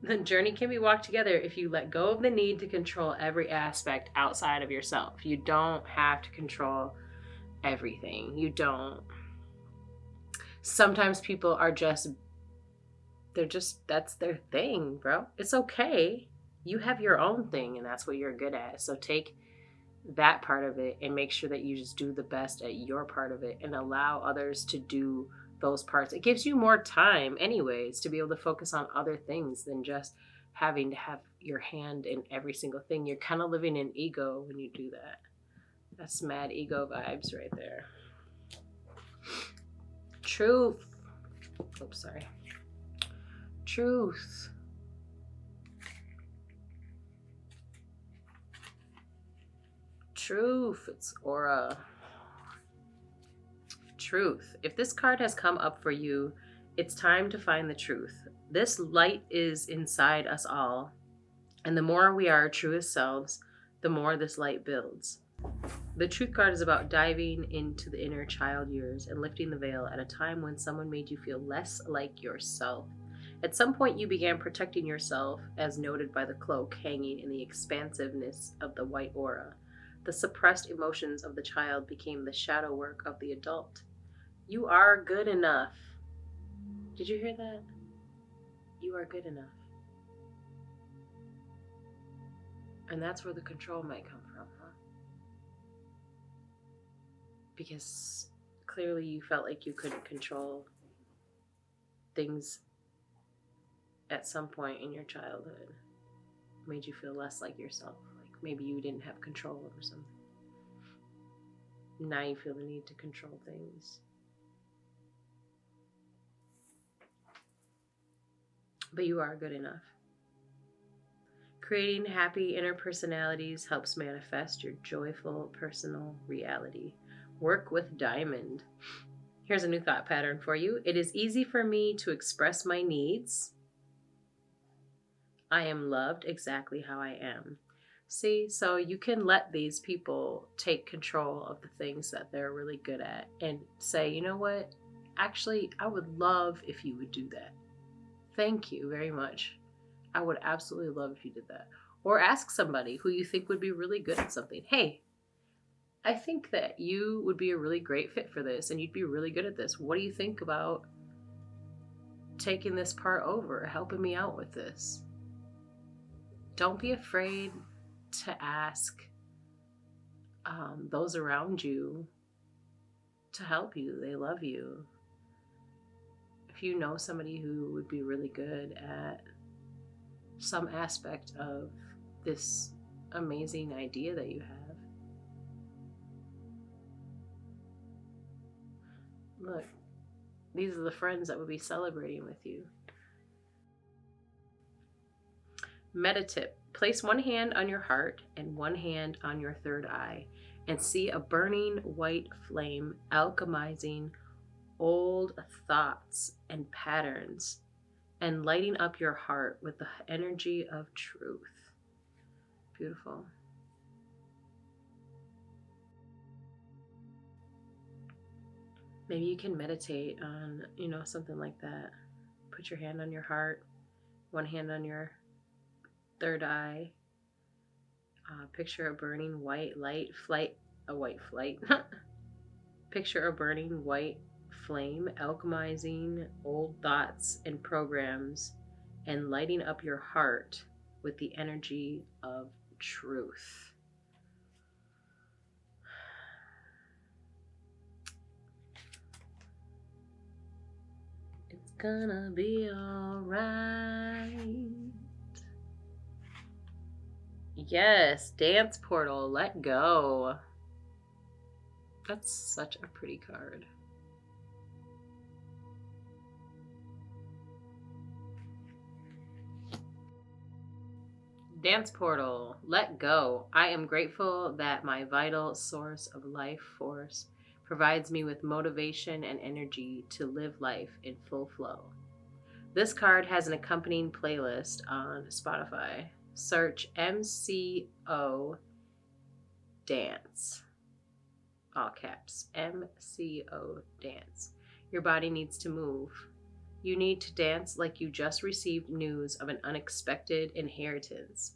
Speaker 1: The journey can be walked together if you let go of the need to control every aspect outside of yourself. You don't have to control everything. You don't. Sometimes people are just, that's their thing, bro. It's okay. You have your own thing, and that's what you're good at. So take that part of it and make sure that you just do the best at your part of it and allow others to do those parts. It gives you more time anyways to be able to focus on other things than just having to have your hand in every single thing. You're kind of living in ego when you do that. That's mad ego vibes right there. Truth. Oops, sorry. Truth. Truth. It's aura. Truth. If this card has come up for you, it's time to find the truth. This light is inside us all, and the more we are our truest selves, the more this light builds. The truth card is about diving into the inner child years and lifting the veil at a time when someone made you feel less like yourself. At some point, you began protecting yourself, as noted by the cloak hanging in the expansiveness of the white aura. The suppressed emotions of the child became the shadow work of the adult. You are good enough. Did you hear that? You are good enough. And that's where the control might come from, huh? Because clearly you felt like you couldn't control things at some point in your childhood. It made you feel less like yourself. Like maybe you didn't have control over something. Now you feel the need to control things. But you are good enough. Creating happy inner personalities helps manifest your joyful personal reality. Work with Diamond. Here's a new thought pattern for you. It is easy for me to express my needs. I am loved exactly how I am. See, so you can let these people take control of the things that they're really good at and say, you know what? Actually, I would love if you would do that. Thank you very much. I would absolutely love if you did that. Or ask somebody who you think would be really good at something. Hey, I think that you would be a really great fit for this and you'd be really good at this. What do you think about taking this part over, helping me out with this? Don't be afraid to ask those around you to help you. They love you. If you know somebody who would be really good at some aspect of this amazing idea that you have. Look, these are the friends that would be celebrating with you. Meta tip: place one hand on your heart and one hand on your third eye and see a burning white flame alchemizing old thoughts and patterns and lighting up your heart with the energy of truth. Beautiful. Maybe you can meditate on, something like that. Put your hand on your heart, one hand on your third eye. Picture a burning white flight. Picture a burning white flame alchemizing old thoughts and programs and lighting up your heart with the energy of truth. It's gonna be alright. Yes, dance portal, let go. That's such a pretty card. Dance portal, let go. I am grateful that my vital source of life force provides me with motivation and energy to live life in full flow. This card has an accompanying playlist on Spotify. Search MCO Dance. All caps. MCO Dance. Your body needs to move. You need to dance like you just received news of an unexpected inheritance.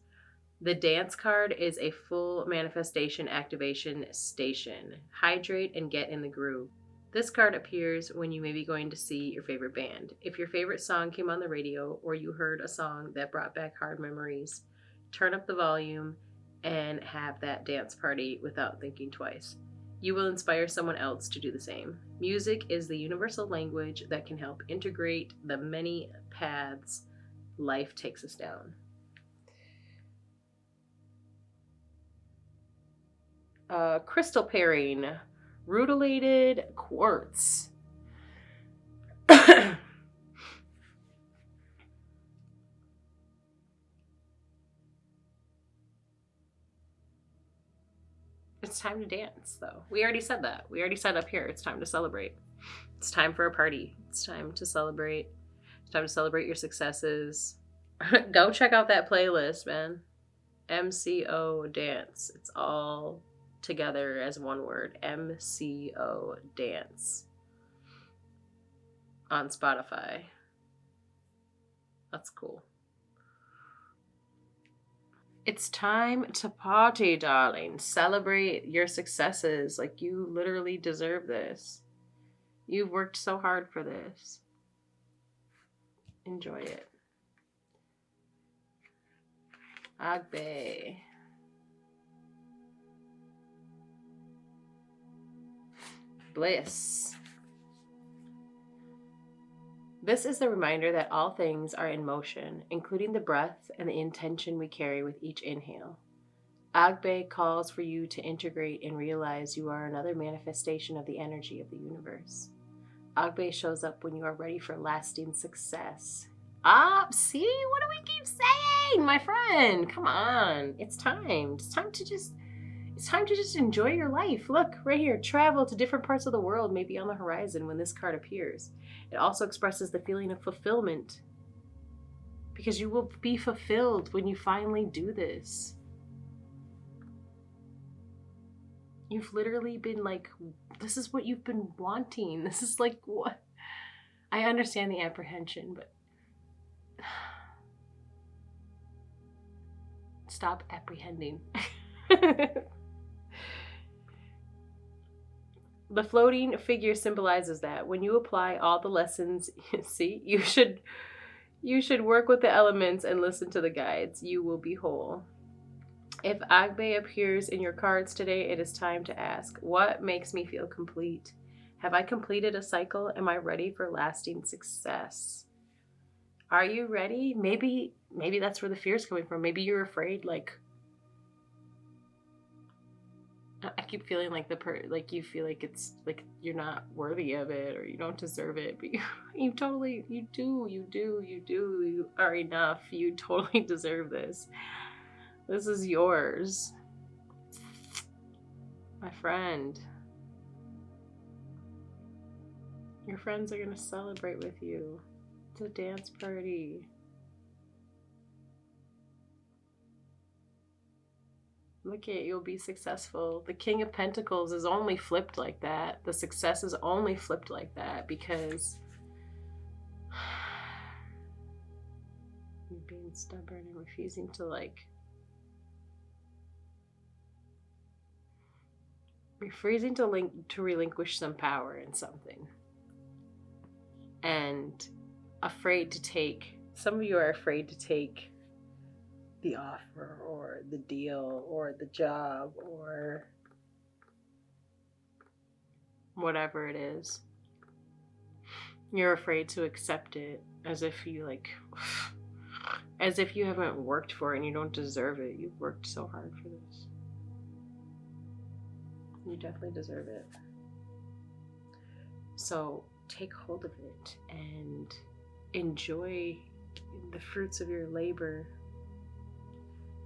Speaker 1: The dance card is a full manifestation activation station. Hydrate and get in the groove. This card appears when you may be going to see your favorite band. If your favorite song came on the radio or you heard a song that brought back hard memories, turn up the volume and have that dance party without thinking twice. You will inspire someone else to do the same. Music is the universal language that can help integrate the many paths life takes us down. Crystal pairing, rutilated quartz. It's time to dance, though. We already said that. We already said up here, it's time to celebrate. It's time for a party. It's time to celebrate. It's time to celebrate your successes. Go check out that playlist, man. MCO Dance. It's all together as one word. MCO Dance. On Spotify. That's cool. It's time to party, darling. Celebrate your successes. Like, you literally deserve this. You've worked so hard for this. Enjoy it. Agbe. Bliss. This is the reminder that all things are in motion, including the breath and the intention we carry with each inhale. Agbe calls for you to integrate and realize you are another manifestation of the energy of the universe. Agbe shows up when you are ready for lasting success. See? What do we keep saying, my friend? Come on. It's time. It's time to just enjoy your life. Look, right here. Travel to different parts of the world may be on the horizon when this card appears. It also expresses the feeling of fulfillment, because you will be fulfilled when you finally do this. You've literally been like, this is what you've been wanting. This is like what? I understand the apprehension, but stop apprehending. The floating figure symbolizes that when you apply all the lessons, see, you should work with the elements and listen to the guides. You will be whole. If Agbe appears in your cards today, it is time to ask, what makes me feel complete? Have I completed a cycle? Am I ready for lasting success? Are you ready? Maybe maybe that's where the fear is coming from. Maybe you're afraid, like, I keep feeling like like you feel like it's like you're not worthy of it or you don't deserve it, but you totally, you are enough. You totally deserve this. This is yours, my friend. Your friends are gonna celebrate with you. It's a dance party. Look at, you'll be successful. The King of Pentacles is only flipped like that. The success is only flipped like that because you're being stubborn and refusing to to relinquish some power in something. And afraid to take, some of you are afraid to take the offer or the deal or the job or whatever it is. You're afraid to accept it as if you as if you haven't worked for it and you don't deserve it. You've worked so hard for this. You definitely deserve it. So take hold of it and enjoy the fruits of your labor.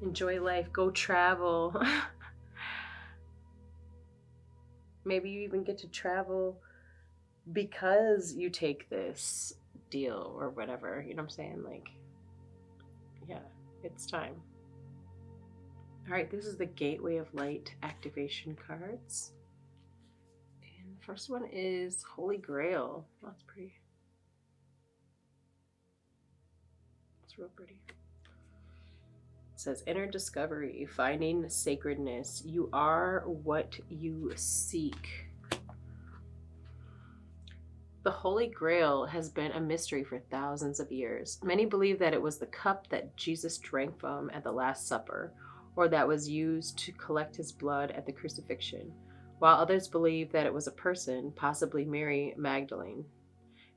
Speaker 1: Enjoy life. Go travel. Maybe you even get to travel because you take this deal or whatever. You know what I'm saying? Like, yeah, it's time. All right, this is the Gateway of Light activation cards. And the first one is Holy Grail. That's pretty. It's real pretty. It says inner discovery, finding sacredness. You are what you seek. The Holy Grail has been a mystery for thousands of years. Many believe that it was the cup that Jesus drank from at the Last Supper, or that was used to collect his blood at the crucifixion, while others believe that it was a person, possibly Mary Magdalene.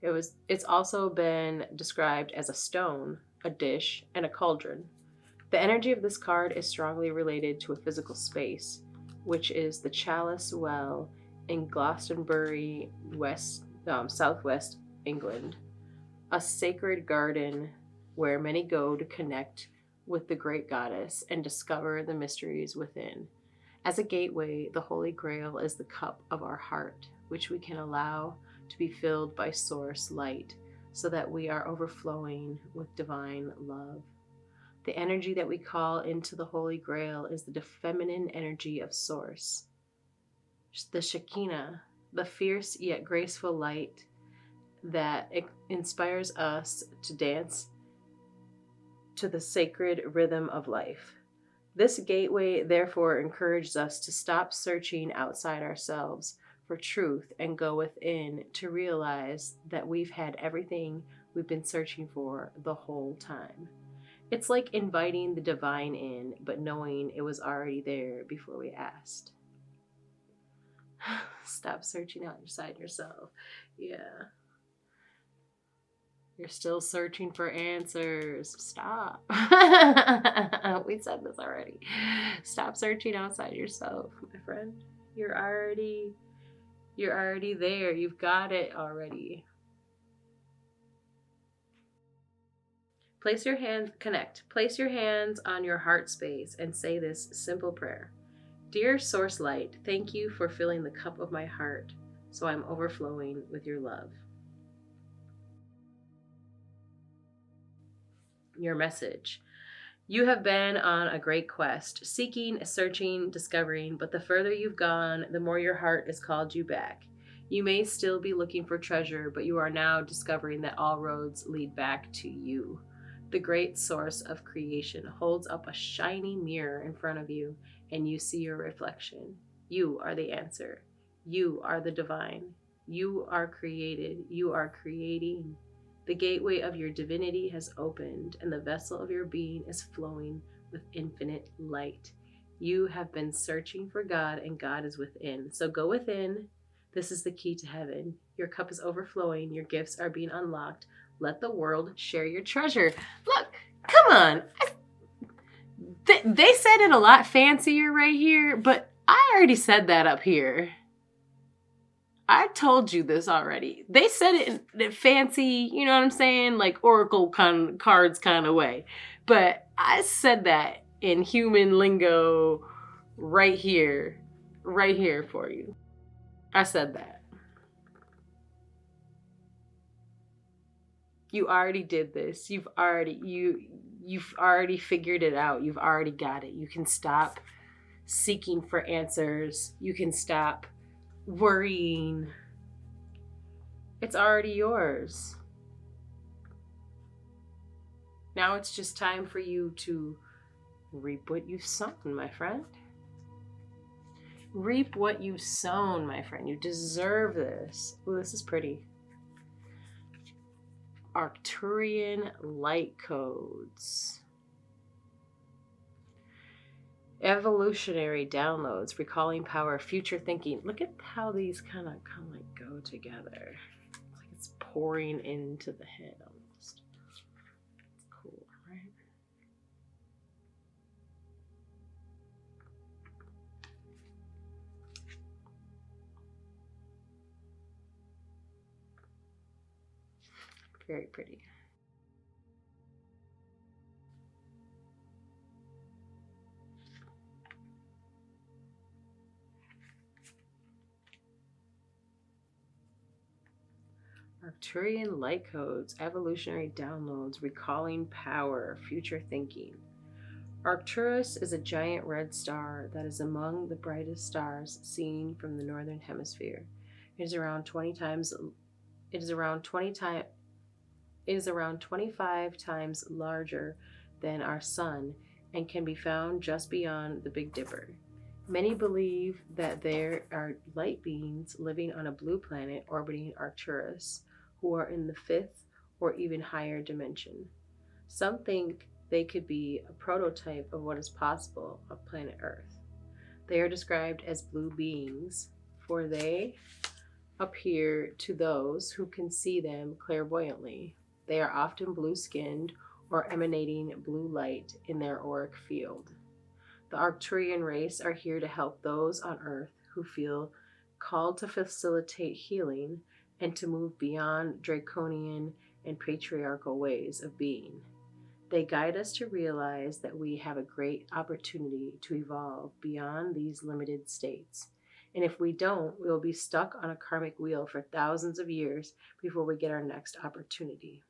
Speaker 1: It's also been described as a stone, a dish, and a cauldron. The energy of this card is strongly related to a physical space, which is the Chalice Well in Glastonbury, southwest England, a sacred garden where many go to connect with the great goddess and discover the mysteries within. As a gateway, the Holy Grail is the cup of our heart, which we can allow to be filled by source light so that we are overflowing with divine love. The energy that we call into the Holy Grail is the feminine energy of Source, the Shekinah, the fierce yet graceful light that inspires us to dance to the sacred rhythm of life. This gateway, therefore, encourages us to stop searching outside ourselves for truth and go within to realize that we've had everything we've been searching for the whole time. It's like inviting the divine in, but knowing it was already there before we asked. Stop searching outside yourself. Yeah. You're still searching for answers. Stop. We said this already. Stop searching outside yourself, my friend. You're already there. You've got it already. Place your hands on your heart space and say this simple prayer. Dear Source Light, thank you for filling the cup of my heart so I'm overflowing with your love. Your message. You have been on a great quest, seeking, searching, discovering, but the further you've gone, the more your heart has called you back. You may still be looking for treasure, but you are now discovering that all roads lead back to you. The great source of creation holds up a shiny mirror in front of you, and you see your reflection. You are the answer. You are the divine. You are created. You are creating. The gateway of your divinity has opened, and the vessel of your being is flowing with infinite light. You have been searching for God, and God is within. So go within. This is the key to heaven. Your cup is overflowing. Your gifts are being unlocked. Let the world share your treasure. Look, Come on. They said it a lot fancier right here, but I already said that up here. I told you this already. They said it in fancy, you know what I'm saying? Like Oracle cards kind of way. But I said that in human lingo right here for you. I said that. You already did this. You've already figured it out. You've already got it. You can stop seeking for answers. You can stop worrying. It's already yours. Now it's just time for you to reap what you've sown, my friend. Reap what you've sown, my friend. You deserve this. Oh, this is pretty. Arcturian light codes. Evolutionary downloads, recalling power, future thinking. Look at how these kind of like go together. It's like it's pouring into the head almost. It's cool, right? Very pretty. Arcturian light codes, evolutionary downloads, recalling power, future thinking. Arcturus is a giant red star that is among the brightest stars seen from the northern hemisphere. It is around 25 times larger than our sun and can be found just beyond the Big Dipper. Many believe that there are light beings living on a blue planet orbiting Arcturus who are in the fifth or even higher dimension. Some think they could be a prototype of what is possible of planet Earth. They are described as blue beings, for they appear to those who can see them clairvoyantly. They are often blue-skinned or emanating blue light in their auric field. The Arcturian race are here to help those on Earth who feel called to facilitate healing and to move beyond draconian and patriarchal ways of being. They guide us to realize that we have a great opportunity to evolve beyond these limited states. And if we don't, we will be stuck on a karmic wheel for thousands of years before we get our next opportunity.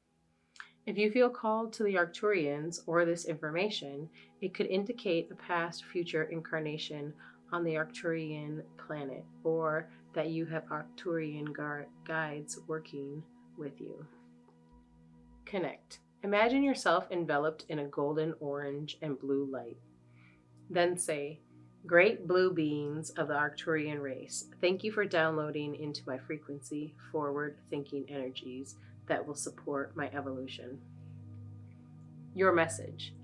Speaker 1: If you feel called to the Arcturians or this information, it could indicate a past future incarnation on the Arcturian planet, or that you have Arcturian guides working with you. Connect. Imagine yourself enveloped in a golden, orange, and blue light. Then say, "Great blue beings of the Arcturian race, thank you for downloading into my frequency forward-thinking energies that will support my evolution." Your message.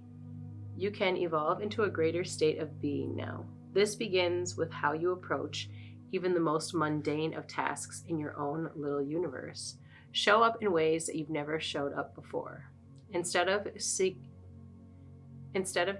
Speaker 1: You can evolve into a greater state of being now. This begins with how you approach even the most mundane of tasks in your own little universe. Show up in ways that you've never showed up before. Instead of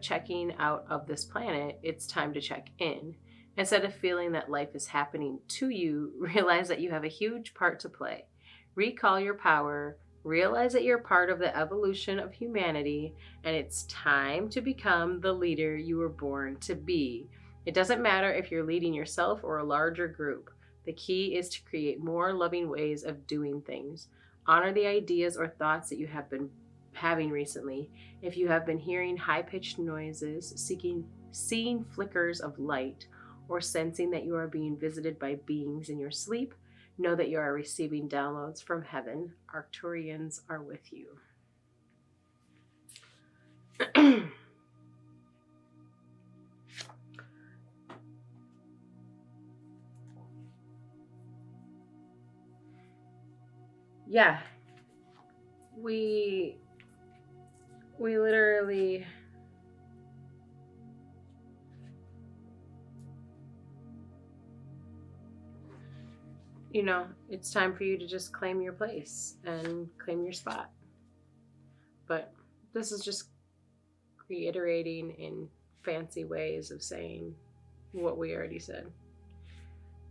Speaker 1: checking out of this planet, it's time to check in. Instead of feeling that life is happening to you, realize that you have a huge part to play. Recall your power, realize that you're part of the evolution of humanity, and it's time to become the leader you were born to be. It doesn't matter if you're leading yourself or a larger group. The key is to create more loving ways of doing things. Honor the ideas or thoughts that you have been having recently. If you have been hearing high-pitched noises, seeing flickers of light, or sensing that you are being visited by beings in your sleep, know that you are receiving downloads from heaven. Arcturians are with you. Yeah, we literally it's time for you to just claim your place and claim your spot. But this is just reiterating in fancy ways of saying what we already said.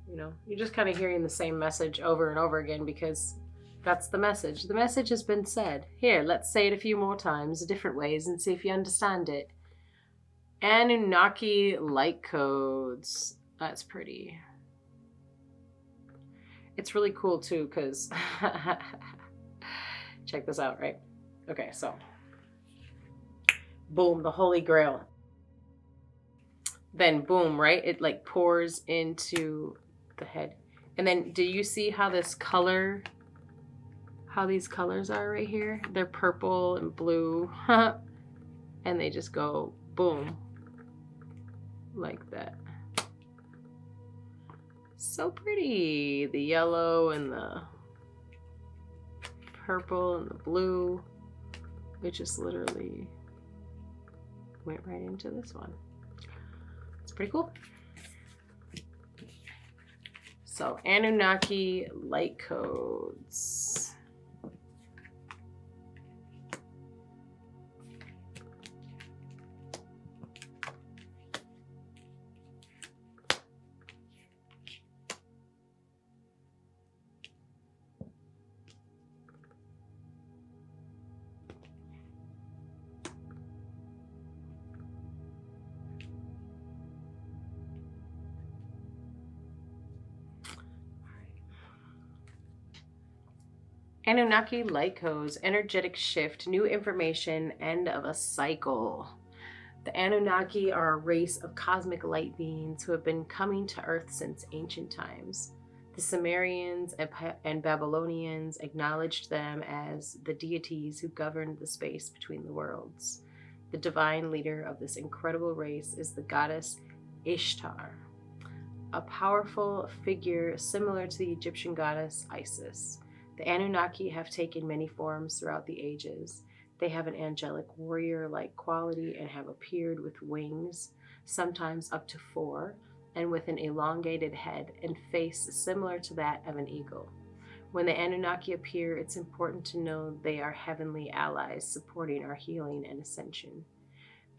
Speaker 1: You know, you're just kind of hearing the same message over and over again because that's the message. The message has been said. Here, let's say it a few more times, different ways, and see if you understand it. Anunnaki light codes. That's pretty. It's really cool too because check this out, right? Okay, so boom, the Holy Grail. Then boom, right? It like pours into the head. And then do you see how this color, how these colors are right here? They're purple and blue. And they just go boom. Like that. So pretty. The yellow and the purple and the blue. It just literally went right into this one. It's pretty cool. So Anunnaki light codes. Anunnaki light codes, energetic shift, new information, end of a cycle. The Anunnaki are a race of cosmic light beings who have been coming to Earth since ancient times. The Sumerians and Babylonians acknowledged them as the deities who governed the space between the worlds. The divine leader of this incredible race is the goddess Ishtar, a powerful figure similar to the Egyptian goddess Isis. The Anunnaki have taken many forms throughout the ages. They have an angelic warrior-like quality and have appeared with wings, sometimes up to 4, and with an elongated head and face similar to that of an eagle. When the Anunnaki appear, it's important to know they are heavenly allies supporting our healing and ascension.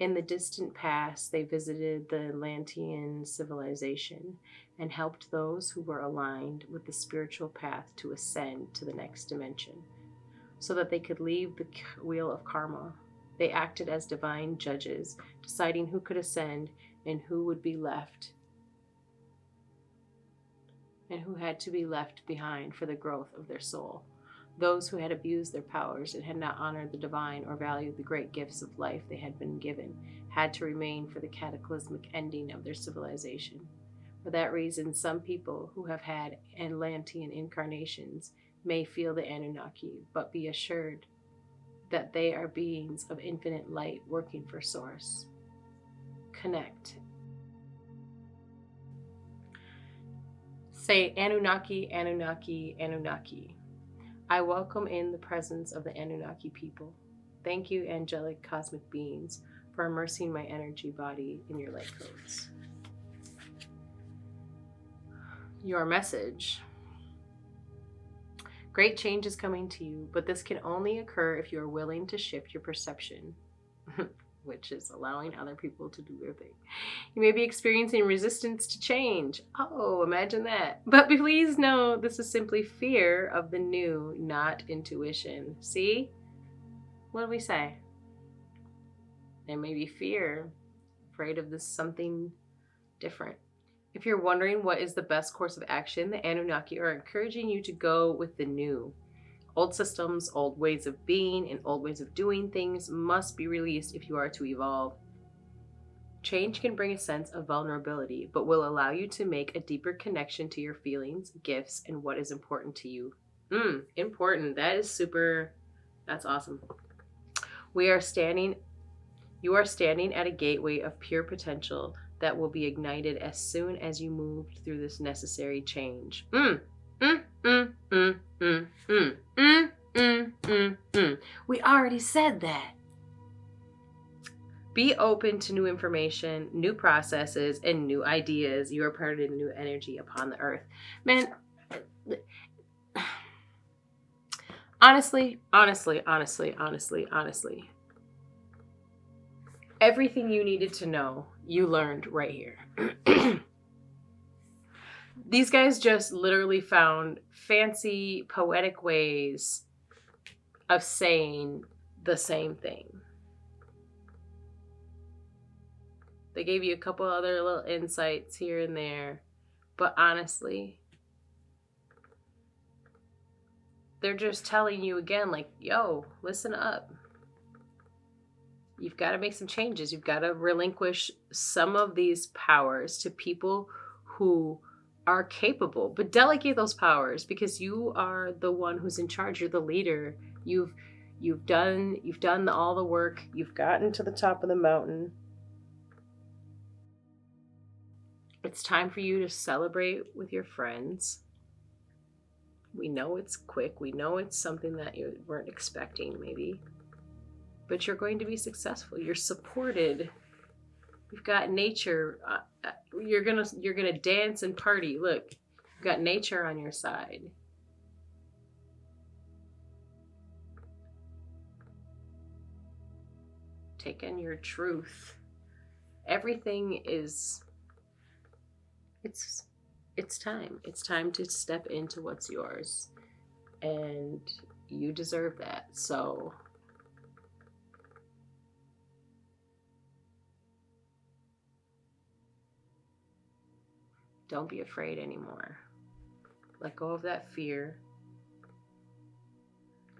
Speaker 1: In the distant past, they visited the Atlantean civilization and helped those who were aligned with the spiritual path to ascend to the next dimension, so that they could leave the wheel of karma. They acted as divine judges, deciding who could ascend and who would be left, and who had to be left behind for the growth of their soul. Those who had abused their powers and had not honored the divine or valued the great gifts of life they had been given had to remain for the cataclysmic ending of their civilization. For that reason, some people who have had Atlantean incarnations may feel the Anunnaki, but be assured that they are beings of infinite light working for Source. Connect. Say Anunnaki, Anunnaki, Anunnaki. I welcome in the presence of the Anunnaki people. Thank you, angelic cosmic beings, for immersing my energy body in your light codes. Your message. Great change is coming to you, but this can only occur if you are willing to shift your perception, which is allowing other people to do their thing. You may be experiencing resistance to change. Oh, imagine that. But please know this is simply fear of the new, not intuition. See? What do we say? There may be fear, afraid of this something different. If you're wondering what is the best course of action, the Anunnaki are encouraging you to go with the new. Old systems, old ways of being, and old ways of doing things must be released if you are to evolve. Change can bring a sense of vulnerability, but will allow you to make a deeper connection to your feelings, gifts, and what is important to you. Important. That is super. That's awesome. You are standing at a gateway of pure potential that will be ignited as soon as you move through this necessary change. We already said that. Be open to new information, new processes, and new ideas. You are part of the new energy upon the earth. Man, honestly, Everything you needed to know, you learned right here. These guys just literally found fancy, poetic ways of saying the same thing. They gave you a couple other little insights here and there, but honestly, they're just telling you again, like, yo, listen up. You've got to make some changes. You've got to relinquish some of these powers to people who are capable, but delegate those powers, because you are the one who's in charge. You're the leader. You've done all the work. You've gotten to the top of the mountain. It's time for you to celebrate with your friends. We know it's quick. We know it's something that you weren't expecting, maybe. But you're going to be successful. You're supported. You've got nature. You're gonna dance and party. Look, you've got nature on your side. Take in your truth. Everything is. It's time. It's time to step into what's yours, and you deserve that. So. Don't be afraid anymore. Let go of that fear.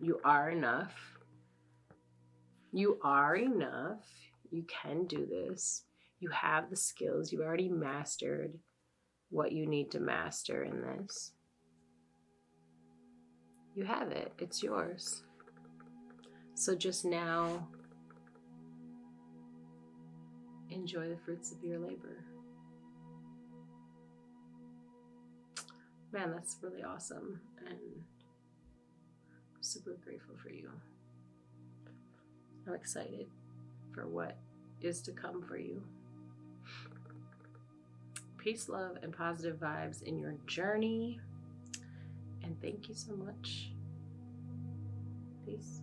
Speaker 1: You are enough. You are enough. You can do this. You have the skills. You've already mastered what you need to master in this. You have it. It's yours. So just now, enjoy the fruits of your labor. Man, that's really awesome, and I'm super grateful for you. I'm excited for what is to come for you. Peace, love, and positive vibes in your journey, and thank you so much. Peace.